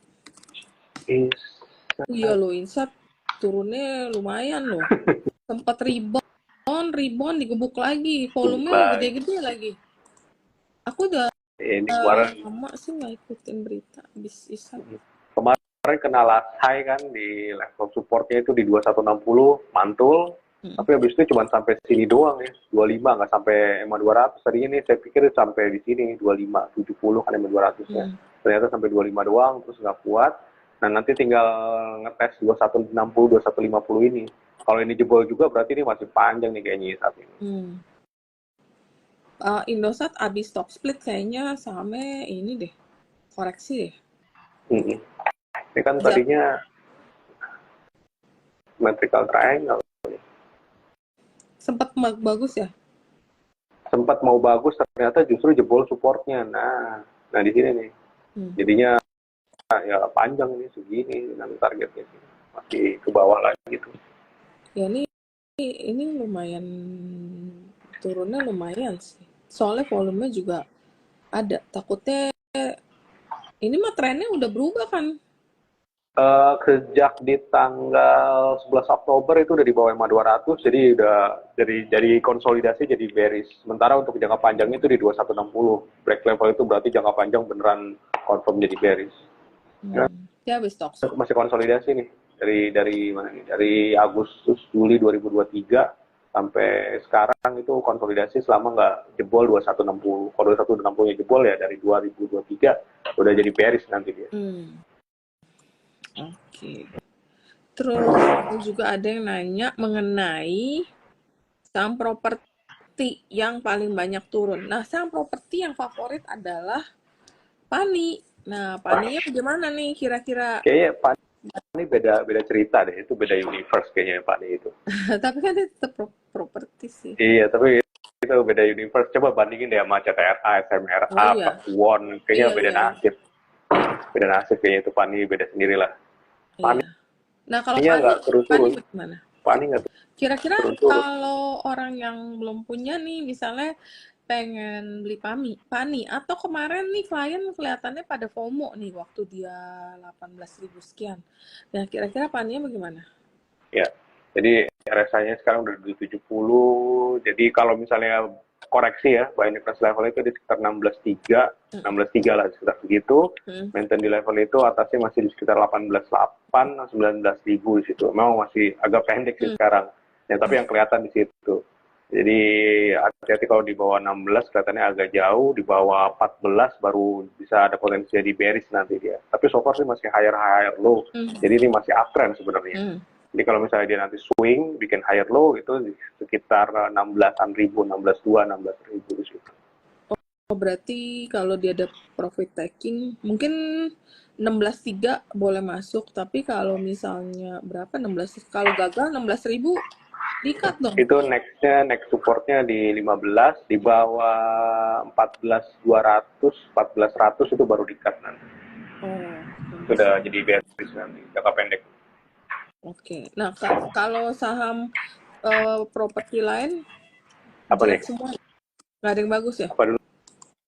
Iya loh, Insat turunnya lumayan loh. Sempat rebound digebuk lagi, volumenya gede-gede lagi. Aku udah Ini kemarin lama sih nggak ikutin berita bis Isat. kemarin kena last high kan di level supportnya itu di 2160 mantul, tapi habis itu cuma sampai sini doang ya, 25, nggak sampai EMA 200. Tadi ini saya pikir sampai di sini 2570 kan EMA 200 ya, ternyata sampai 25 doang, terus nggak kuat. Nah nanti tinggal ngetes 2160 2150 ini. Kalau ini jebol juga berarti ini masih panjang nih kayaknya saat ini. Indosat abis stock split kayaknya sahamnya ini deh, koreksi deh. Ini kan tadinya metrical triangle. Sempat bagus ya? Sempat mau bagus, ternyata justru jebol supportnya. Nah di sini nih. Jadinya ya panjang ini segini dengan targetnya sih. Masih ke bawah lagi gitu. Ya ini lumayan, turunnya lumayan sih. Soalnya volumenya juga ada. Takutnya ini mah trennya udah berubah kan? Sejak di tanggal 11 Oktober itu udah di bawah EMA 200, jadi udah jadi konsolidasi jadi bearish. Sementara untuk jangka panjangnya itu di 2160. Break level itu berarti jangka panjang beneran confirm jadi bearish. Ya habis stock. Masih konsolidasi nih dari mana nih? Dari Agustus Juli 2023 sampai sekarang itu konsolidasi selama nggak jebol 2160. Kalau 2160-nya jebol ya dari 2023 udah jadi bearish nanti dia. Oke. Terus juga ada yang nanya mengenai saham properti yang paling banyak turun. Nah, saham properti yang favorit adalah Pani. Nah, Paninya bagaimana nih kira-kira? Kayaknya Pani beda cerita deh, itu beda universe kayaknya Pani itu. Tapi kan itu tetap properti sih. Iya, tapi itu beda universe. Coba bandingin deh sama CTRA, SMRA, Won, kayaknya beda nasib. Beda nasib kayaknya itu Pani beda sendiri lah. Pani nah kalau Pani bagaimana? Pani nggak Kira-kira kalau orang yang belum punya nih, misalnya pengen beli Pani, atau kemarin nih klien kelihatannya pada FOMO nih waktu dia 18.000 sekian. Nah, kira-kira Paninya bagaimana? Ya, jadi RSI-nya sekarang udah 70. Jadi kalau misalnya koreksi ya, buy and price level itu di sekitar 16.3 lah, sekitar segitu. Maintain di level itu atasnya masih di sekitar 18.8, 19.000 di situ. Memang masih agak pendek sih sekarang. Ya, tapi yang kelihatan di situ. Jadi hati-hati kalau di bawah 16 kelihatannya agak jauh, di bawah 14 baru bisa ada potensi di bearish nanti dia. Tapi so far sih masih higher low. Jadi ini masih uptrend sebenarnya. Jadi kalau misalnya dia nanti swing, bikin higher low, itu sekitar 16-an ribu, 16.2, 16.000 di situ. Oh, berarti kalau dia ada profit taking, mungkin 16.3 boleh masuk, tapi kalau misalnya berapa, 16, kalau gagal 16.000, Dikat dong. Itu next supportnya di 15, di bawah 14.200, 14.100 itu baru di-cut nanti. Oh, Sudah jadi bearish nanti, jangka pendek. oke. Nah, kalau saham properti lain Apa nih? jelek semua, nggak ada yang bagus ya? Apa dulu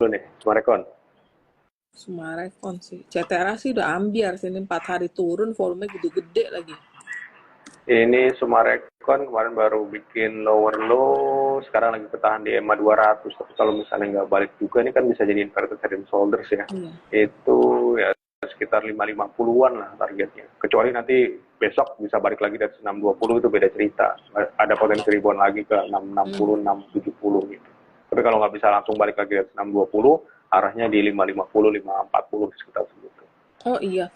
nih? Sumarekon. Sumarekon sih. CTRA sih udah ambiar sih, ini 4 hari turun, volume gede-gede lagi. Ini Sumarekon kemarin baru bikin lower low, sekarang lagi bertahan di EMA 200. Tapi kalau misalnya nggak balik juga, ini kan bisa jadi inverted head and shoulders ya. Iya. Itu ya sekitar 550-an lah targetnya. Kecuali nanti besok bisa balik lagi dari 620, itu beda cerita. Ada potensi rebound lagi ke 660, 670 gitu. Tapi kalau nggak bisa langsung balik lagi dari 620, arahnya di 550, 540 sekitar segitu. Oh iya.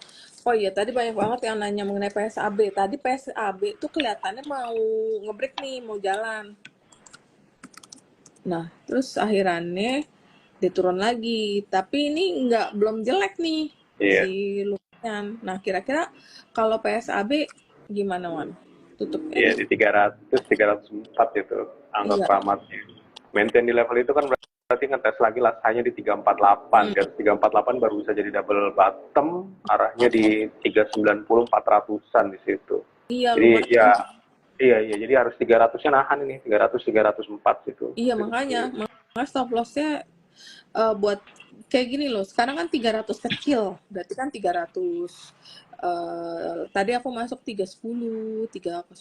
Oh iya, tadi banyak banget yang nanya mengenai PSAB. Tadi PSAB tuh kelihatannya mau ngebreak nih, mau jalan. Nah, terus akhirannya dia turun lagi. Tapi ini belum jelek nih, Iya. masih lumayan. Nah, kira-kira kalau PSAB gimana, Wan? Tutupnya? Iya, di 300, 304 itu angka Iya. keramatnya. Maintain di level itu kan berarti ngetes lagi hanya di 348. Di atas 348 baru bisa jadi double bottom, arahnya di 390, 400-an di situ. Iya, Jadi lumayan. ya, iya, jadi harus 300-nya nahan ini, 300, 304 gitu. Iya, makanya stop loss-nya buat kayak gini loh. Sekarang kan 300 kecil, berarti kan 300 tadi aku masuk 310, 308,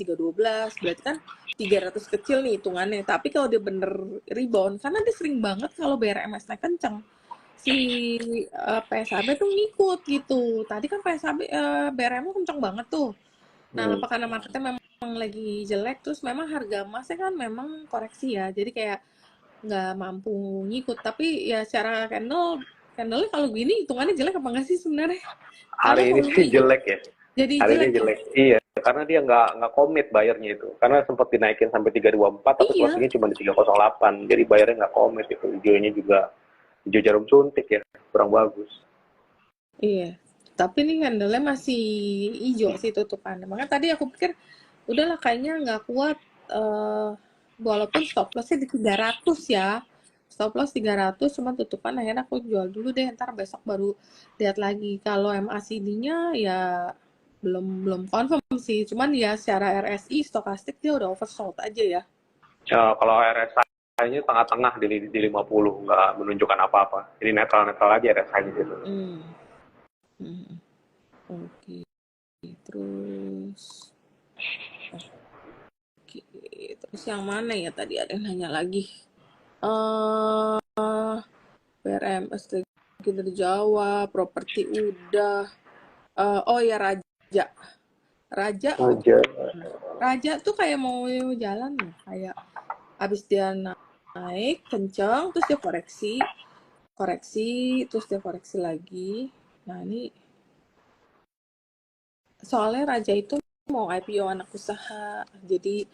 312, berarti kan 300 kecil nih hitungannya. Tapi kalau dia bener rebound, karena dia sering banget kalau BRMS naik kenceng, si PSAB tuh ngikut gitu. Tadi kan PSAB BRM kenceng banget tuh. Nah, apa karena marketnya memang lagi jelek, terus memang harga emasnya kan memang koreksi ya, jadi kayak nggak mampu ngikut. Tapi ya secara candle kalau gini hitungannya jelek apa nggak sih sebenarnya? Karena Hari ini volume sih jelek ya. jadi Hari ini jelek ya. jelek. Iya, karena dia nggak komit bayarnya itu. Karena sempat dinaikin sampai 324, tapi Iya, closingnya cuma di 308. Jadi bayarnya nggak komit itu. Hijaunya juga hijau jarum suntik ya, kurang bagus. iya. Tapi ini candle-nya masih hijau sih tutupannya. Makanya tadi aku pikir udahlah kayaknya nggak kuat, walaupun stop loss-nya di 300 ya. Stop loss 300, cuma tutupan akhirnya aku jual dulu deh, ntar besok baru lihat lagi. Kalau MACD-nya ya belum confirm sih, cuman ya secara RSI stokastik dia udah oversold aja ya. Kalau RSI-nya tengah-tengah di 50, nggak menunjukkan apa-apa. Jadi netral-netral aja RSI-nya gitu. Hmm. Oke, terus oke, terus yang mana ya tadi ada yang nanya lagi. PRMS kita di Jawa, properti udah. Oh ya Raja. Raja Aja. Raja tuh kayak mau jalan ya, kayak abis dia naik kenceng, terus dia koreksi, terus dia koreksi lagi. Nah ini soalnya Raja itu mau IPO anak usaha, jadi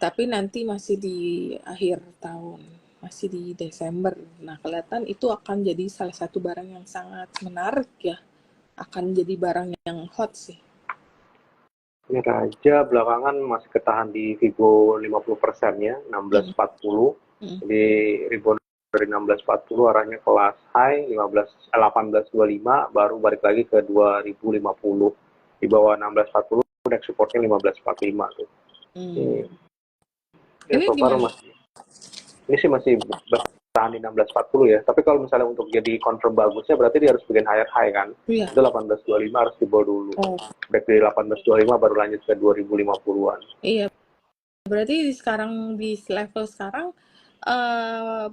tapi nanti masih di akhir tahun, masih di Desember. Nah kelihatan itu akan jadi salah satu barang yang sangat menarik ya, akan jadi barang yang hot sih. Ini Raja belakangan masih ketahan di Vigo 50% ya, 1640. Jadi rebound dari 1640 arahnya kelas high 1825, baru balik lagi ke 2050. Di bawah 1640 next supportnya 1545 tuh. Ya, Ini so far gimana? ini sih masih bertahan di 1640 ya. Tapi kalau misalnya untuk jadi confirm bagusnya berarti dia harus bikin higher high kan. Iya. Itu 1825 harus di bawah dulu. Oh. Back dari 1825 baru lanjut ke 2050-an. Iya. Berarti sekarang di level sekarang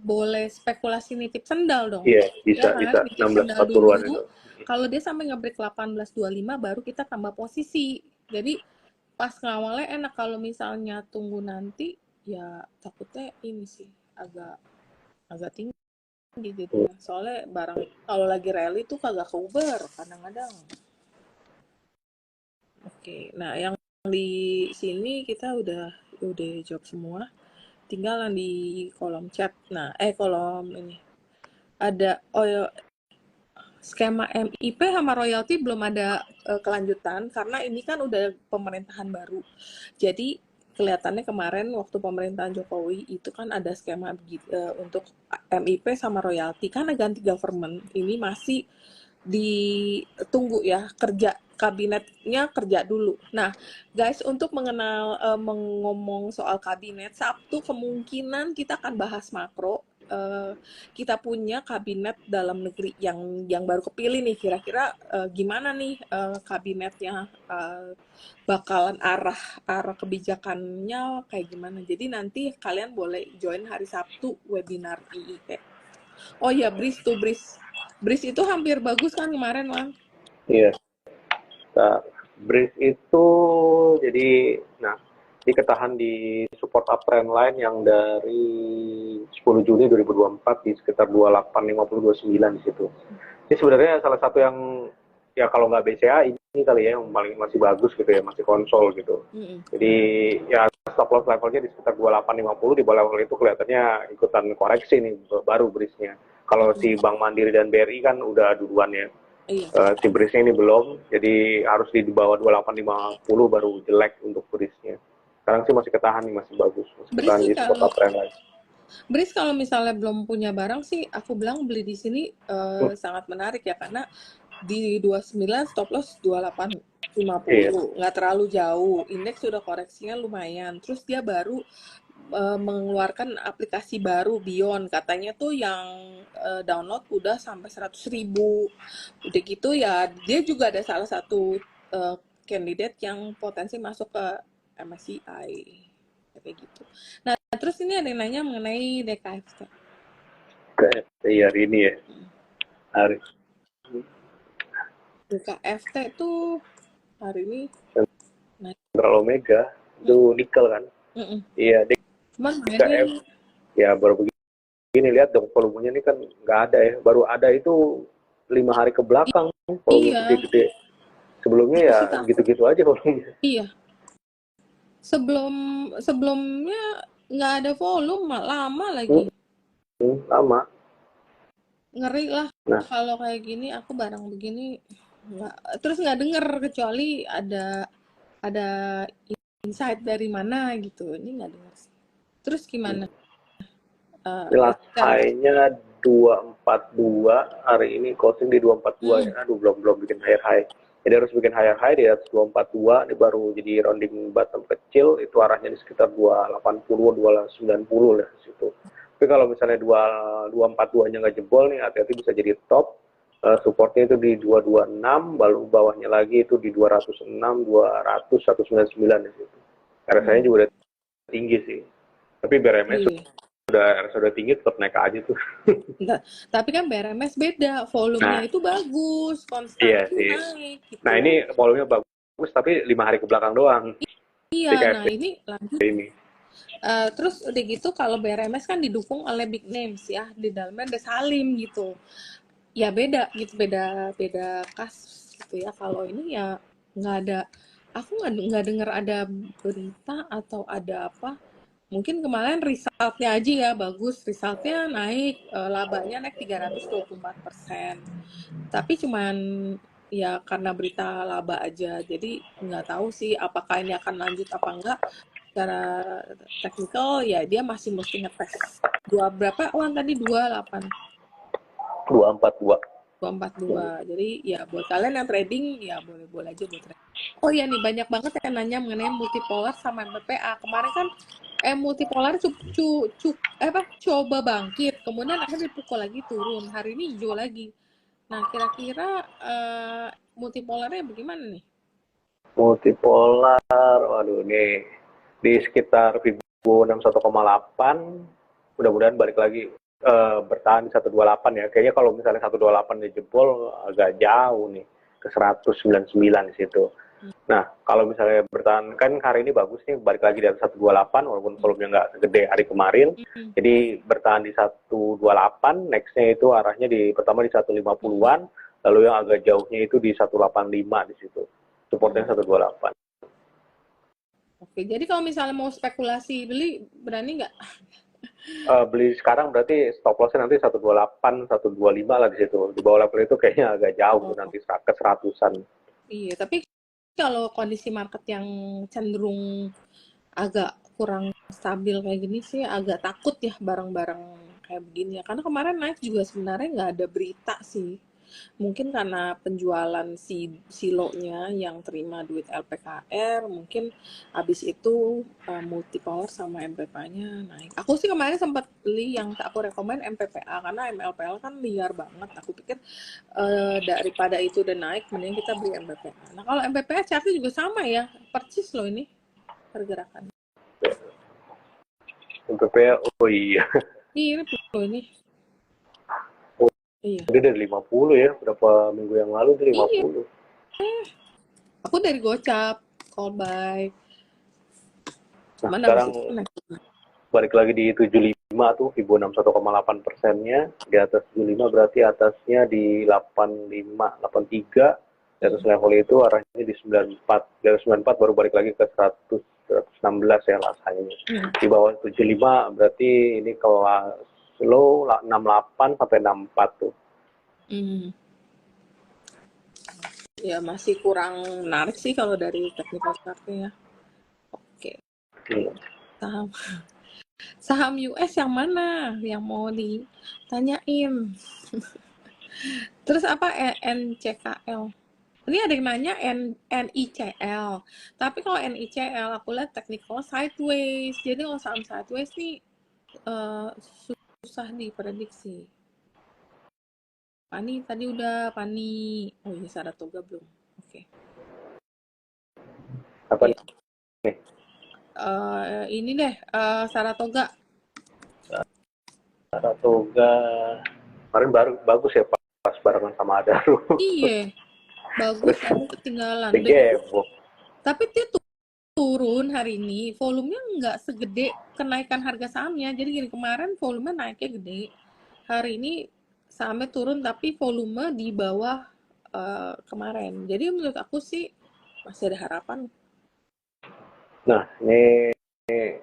boleh spekulasi nitip sendal dong. Iya, bisa Ya kan? bisa Nitip sendal 1640-an dulu. itu. Kalau dia sampai ngebreak 1825 baru kita tambah posisi. Jadi pas ngawalnya enak, kalau misalnya tunggu nanti ya takutnya ini sih agak tinggi gitu ya. Soalnya barang kalau lagi rally tuh kagak ke Uber kadang-kadang. Oke, nah yang di sini kita udah jawab semua. Tinggal yang di kolom chat. Nah, kolom ini ada skema MIP sama royalti belum ada kelanjutan karena ini kan udah pemerintahan baru. Jadi kelihatannya kemarin waktu pemerintahan Jokowi itu kan ada skema untuk MIP sama royalti, karena ganti government ini masih ditunggu ya, kerja kabinetnya kerja dulu. Nah, guys, untuk mengomong soal kabinet, Sabtu kemungkinan kita akan bahas makro. Kita punya kabinet dalam negeri yang baru kepilih nih, kira-kira gimana nih kabinetnya, bakalan arah kebijakannya kayak gimana. Jadi nanti kalian boleh join hari Sabtu webinar IIP. Oh ya, Bris itu hampir bagus kan kemarin, Wan? Iya. Nah, BRIS itu jadi, nah, diketahan di support uptrend line yang dari 10 Juni 2024 di sekitar 28,50-29 di situ. Ini sebenarnya salah satu yang ya kalau nggak BCA ini kali ya yang paling masih bagus gitu ya, masih konsol gitu. Jadi ya stop loss levelnya di sekitar 28,50, di bawah level itu kelihatannya ikutan koreksi nih baru BRIS-nya. Kalau si Bank Mandiri dan BRI kan udah duluan ya. Si BRIS-nya ini belum, jadi harus di bawah 28,50 baru jelek untuk BRIS-nya. Sekarang sih masih ketahan nih, masih bagus, masih ketahan di support uptrend line. BRIS kalau misalnya belum punya barang sih, aku bilang beli di sini sangat menarik ya, karena di 29 stop loss 28,50, nggak terlalu jauh, indeks sudah koreksinya lumayan, terus dia baru mengeluarkan aplikasi baru Beyond, katanya tuh yang download udah sampai 100.000. Udah gitu ya, dia juga ada salah satu kandidat yang potensi masuk ke MSCI kayak gitu. Nah, terus ini ada yang nanya mengenai DKFT. Iya, hari ini ya. Hari DKFT tuh hari ini Central Omega itu nikel kan. Iya, DKF ya baru begini, lihat dong volumenya ini kan nggak ada ya, baru ada itu 5 hari ke belakang volume gede-gede. Sebelumnya ya gitu-gitu aja volumenya. Iya, sebelumnya nggak ada volume, lama lagi. Lama. Ngeri lah. Nah, kalau kayak gini aku barang begini nggak denger, kecuali ada insight dari mana gitu, ini nggak dengar. Terus gimana? Last high-nya 242, hari ini closing di 242 ya. Aduh, belum bikin higher high. Jadi harus bikin higher high di atas 242, ini baru jadi rounding bottom kecil, itu arahnya di sekitar 280, 290 lah di situ. Tapi kalau misalnya 242-nya nggak jebol nih, hati-hati bisa jadi top. Supportnya itu di 226, baru bawahnya lagi itu di 206, 200, 199 di situ. RSI-nya juga udah tinggi sih. Tapi BRMS sudah tinggi, tetap naik aja tuh. Tapi kan BRMS beda, volumenya itu bagus, konstan naik. Gitu. Nah ini volumenya bagus, tapi 5 hari ke belakang doang. Iya, nah ini lanjut. Terus udah gitu kalau BRMS kan didukung oleh big names ya, di dalamnya ada Salim gitu. Ya beda gitu, beda kasus gitu ya. Kalau ini ya nggak ada, aku nggak dengar ada berita atau ada apa. Mungkin kemarin resultnya aja ya bagus, resultnya naik, labanya naik 324%. Tapi cuman ya karena berita laba aja, jadi nggak tahu sih apakah ini akan lanjut apa enggak. Secara teknikal ya dia masih mesti ngetes. Berapa Wan tadi? 28. 242. Jadi ya buat kalian yang trading ya boleh aja buat trading. Oh iya nih, banyak banget yang nanya mengenai multipolar sama MPPA. Kemarin kan multipolar coba bangkit, kemudian akhirnya dipukul lagi turun. Hari ini hijau lagi. Nah, kira-kira multipolarnya bagaimana nih? Multipolar, waduh nih di sekitar Fibo 61,8, mudah-mudahan balik lagi bertahan di 128 ya. Kayaknya kalau misalnya 128 jebol agak jauh nih ke 199 di situ. Nah, kalau misalnya bertahan, kan hari ini bagus nih, balik lagi di atas 128, walaupun volumenya nggak segede hari kemarin. Jadi bertahan di 128, next-nya itu arahnya pertama di 150-an, lalu yang agak jauhnya itu di 185 di situ. Supportnya 128. Oke, jadi kalau misalnya mau spekulasi beli, berani nggak? Beli sekarang berarti stop loss-nya nanti 128, 125 lah di situ. Di bawah level itu kayaknya agak jauh, nanti ke 100-an. Iya, tapi kalau kondisi market yang cenderung agak kurang stabil kayak gini sih, agak takut ya barang-barang kayak begini ya. Karena kemarin naik juga sebenarnya nggak ada berita sih. Mungkin karena penjualan si silonya yang terima duit LPKR, mungkin habis itu Multipower sama MPPA-nya naik. Aku sih kemarin sempat beli yang aku rekomen MPPA karena MLPL kan liar banget. Aku pikir daripada itu udah naik, mending kita beli MPPA. Nah kalau MPPA chartnya juga sama ya, percis loh ini pergerakan. MPPA, oh iya. Mirip loh ini. Oh, Iya. dia dari 50 ya, berapa minggu yang lalu dia Iya. 50. Aku dari Gocap, call by. Nah, Cuman habis sekarang itu naik. balik lagi di 75 tuh, Fibo 61,8%-nya. Di atas 75 berarti atasnya di 85, 83. Di atas level itu arahnya di 94. Di atas 94 baru balik lagi ke 100, 116 ya lasanya. Di bawah 75 berarti ini kelas low 68 sampai 64 tuh. Ya masih kurang menarik sih kalau dari technical chart-nya ya. Oke. Saham saham US yang mana yang mau ditanyain? Terus apa NCKL? Ini ada yang nanya NICL. Tapi kalau NICL aku lihat technical sideways. Jadi kalau saham sideways nih susah diprediksi. Pani tadi udah Pani. Oh ini Saratoga belum. Oke. Apa Iya. nih? Ini deh Saratoga. Saratoga kemarin baru bagus ya pas barengan sama Adaru. Iya, bagus. Aku ketinggalan. Tapi dia turun hari ini. Volumenya nggak segede kenaikan harga sahamnya. Jadi gini, kemarin volume naiknya gede. Hari ini sahamnya turun tapi volume di bawah kemarin. Jadi menurut aku sih masih ada harapan. Nah, ini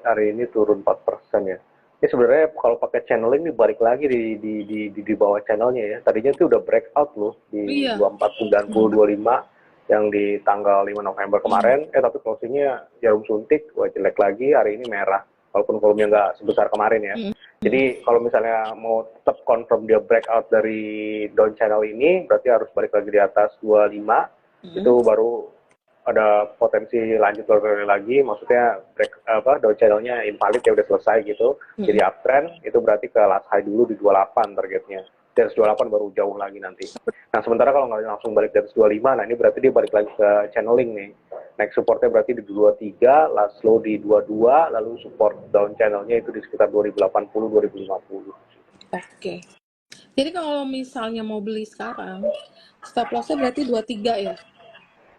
hari ini turun 4% ya. Ini sebenarnya kalau pakai channeling nih balik lagi di bawah channelnya ya. Tadinya tuh udah breakout loh di Iya. 24, 90, 25 yang di tanggal 5 November kemarin. Tapi closingnya jarum suntik, wah jelek lagi. Hari ini merah. Walaupun volumenya nggak sebesar kemarin ya. Jadi kalau misalnya mau tetap confirm dia breakout dari down channel ini, berarti harus balik lagi di atas 25. Itu baru ada potensi lanjut lagi, maksudnya down channelnya invalid ya udah selesai gitu, jadi uptrend itu berarti ke last high dulu di 28 targetnya, dari 28 baru jauh lagi nanti. Nah sementara kalau nggak langsung balik dari 25, nah ini berarti dia balik lagi ke channeling nih. Next supportnya berarti di 23, last low di 22, lalu support down channelnya itu di sekitar 2080, 2050. Oke. Jadi kalau misalnya mau beli sekarang, stop loss-nya berarti 23 ya?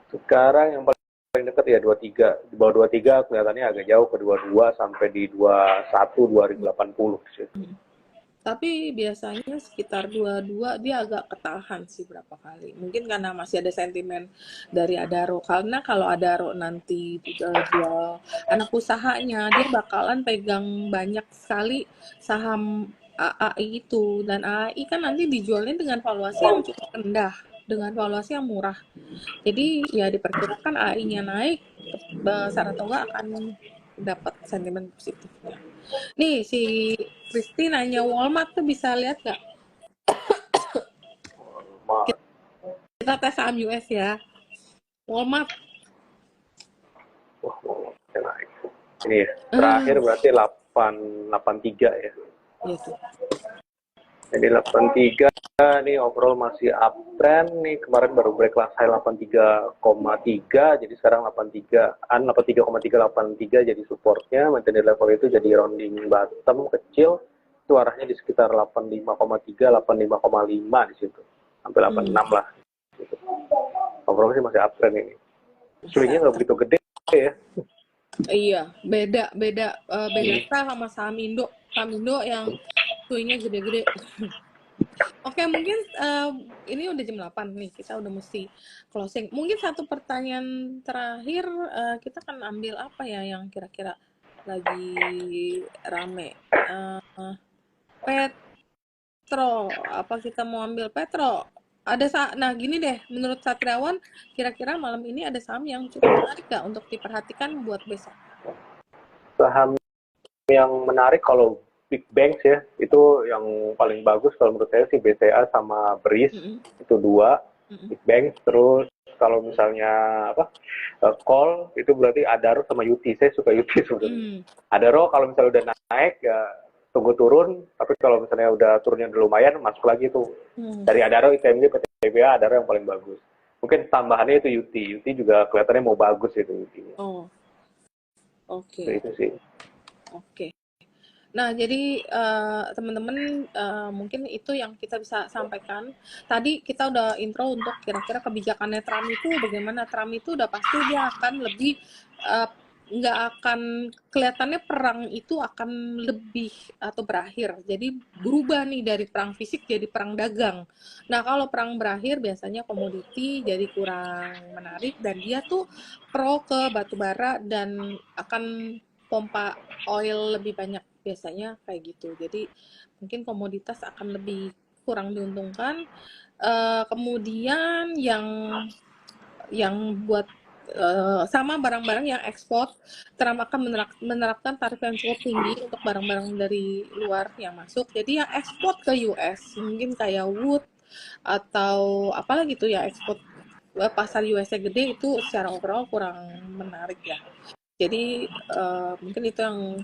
Sekarang yang paling dekat ya 23. Di bawah 23 kelihatannya agak jauh ke 22 sampai di 21 2080 di situ. Tapi biasanya sekitar 22 dia agak ketahan sih berapa kali. Mungkin karena masih ada sentimen dari Adaro. Karena kalau Adaro nanti jual anak usahanya, dia bakalan pegang banyak sekali saham AAI itu. Dan AAI kan nanti dijualnya dengan valuasi yang cukup rendah, dengan valuasi yang murah. Jadi ya diperkirakan AI-nya naik, Saratoga akan dapat sentimen positifnya. Nih si Kristi nanya Walmart tuh bisa lihat nggak? Kita tes saham US ya. Walmart. Wah, naik. Ini ya, terakhir berarti 883 ya. Iya tuh. Jadi 83 nih overall masih uptrend nih, kemarin baru break last high 83,3, jadi sekarang 83,383 jadi supportnya, maintain level itu jadi rounding bottom kecil, itu arahnya di sekitar 85,3, 85,5 di situ, sampai 86 lah. Gitu. Overall sih masih uptrend ini. Swingnya nggak begitu gede ya. Iya, beda style sama saham Indo. Saham Indo yang swingnya gede-gede. Oke, mungkin ini udah jam 8 nih, kita udah mesti closing. Mungkin satu pertanyaan terakhir, kita akan ambil apa ya yang kira-kira lagi rame? Petro, apa kita mau ambil Petro? Nah gini deh, menurut Satriawan, kira-kira malam ini ada saham yang cukup menarik gak untuk diperhatikan buat besok? saham yang menarik kalau big banks ya, itu yang paling bagus kalau menurut saya sih BCA sama BRIS, itu dua big banks. Terus kalau misalnya call itu berarti Adaro sama UT. Saya suka UT sebenarnya. Adaro kalau misalnya udah naik ya tunggu turun, tapi kalau misalnya udah turunnya udah lumayan masuk lagi tuh. Dari Adaro, ITMG, PTBA, Adaro yang paling bagus. Mungkin tambahannya itu UT. UT juga kelihatannya mau bagus itu UT-nya. Oh, oke. Itu sih. Oke. Nah, jadi teman-teman mungkin itu yang kita bisa sampaikan. Tadi kita udah intro untuk kira-kira kebijakannya Trump itu bagaimana. Trump itu udah pasti dia akan lebih nggak akan kelihatannya perang itu akan lebih atau berakhir. Jadi berubah nih dari perang fisik jadi perang dagang. Nah, kalau perang berakhir biasanya komoditi jadi kurang menarik dan dia tuh pro ke batu bara dan akan pompa oil lebih banyak biasanya kayak gitu. Jadi mungkin komoditas akan lebih kurang diuntungkan. Kemudian yang buat sama barang-barang yang ekspor, Trump akan menerapkan tarif yang cukup tinggi untuk barang-barang dari luar yang masuk. Jadi yang ekspor ke US mungkin kayak wood atau apalah gitu ya, ekspor pasar US-nya gede itu secara overall kurang menarik ya. Jadi mungkin itu yang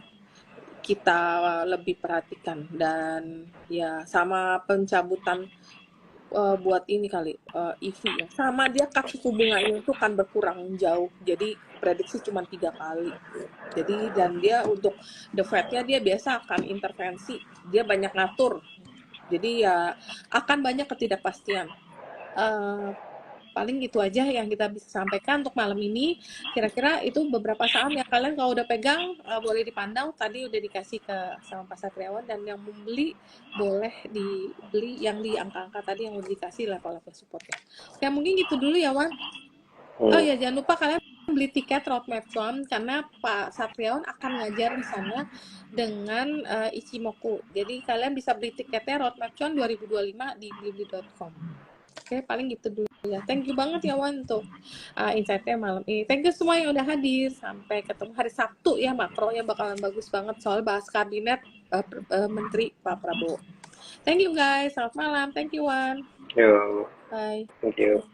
kita lebih perhatikan. Dan ya sama pencabutan buat ini kali EV ya, sama dia cut suku bunganya itu kan berkurang jauh, jadi prediksi cuma 3 kali. Jadi dan dia untuk the Fed-nya dia biasa akan intervensi, dia banyak ngatur, jadi ya akan banyak ketidakpastian. Paling gitu aja yang kita bisa sampaikan untuk malam ini. Kira-kira itu beberapa saham yang kalian kalau udah pegang boleh dipandang. Tadi udah dikasih ke sama Pak Satriawan, dan yang membeli boleh dibeli yang di angka-angka tadi yang udah dikasih level-level supportnya. Oke, mungkin gitu dulu ya, Wan. Oh ya, jangan lupa kalian beli tiket Roadmap Cuan karena Pak Satriawan akan ngajar di sana dengan Ichimoku. Jadi kalian bisa beli tiketnya Roadmap Cuan 2025 di blibli.com. Oke, paling gitu dulu ya. Thank you banget ya Wan untuk insight-nya malam ini. Thank you semua yang udah hadir. Sampai ketemu hari Sabtu ya, makronya bakalan bagus banget soal bahas kabinet Menteri Pak Prabowo. Thank you guys. Selamat malam. Thank you Wan. Yo. Bye. Thank you.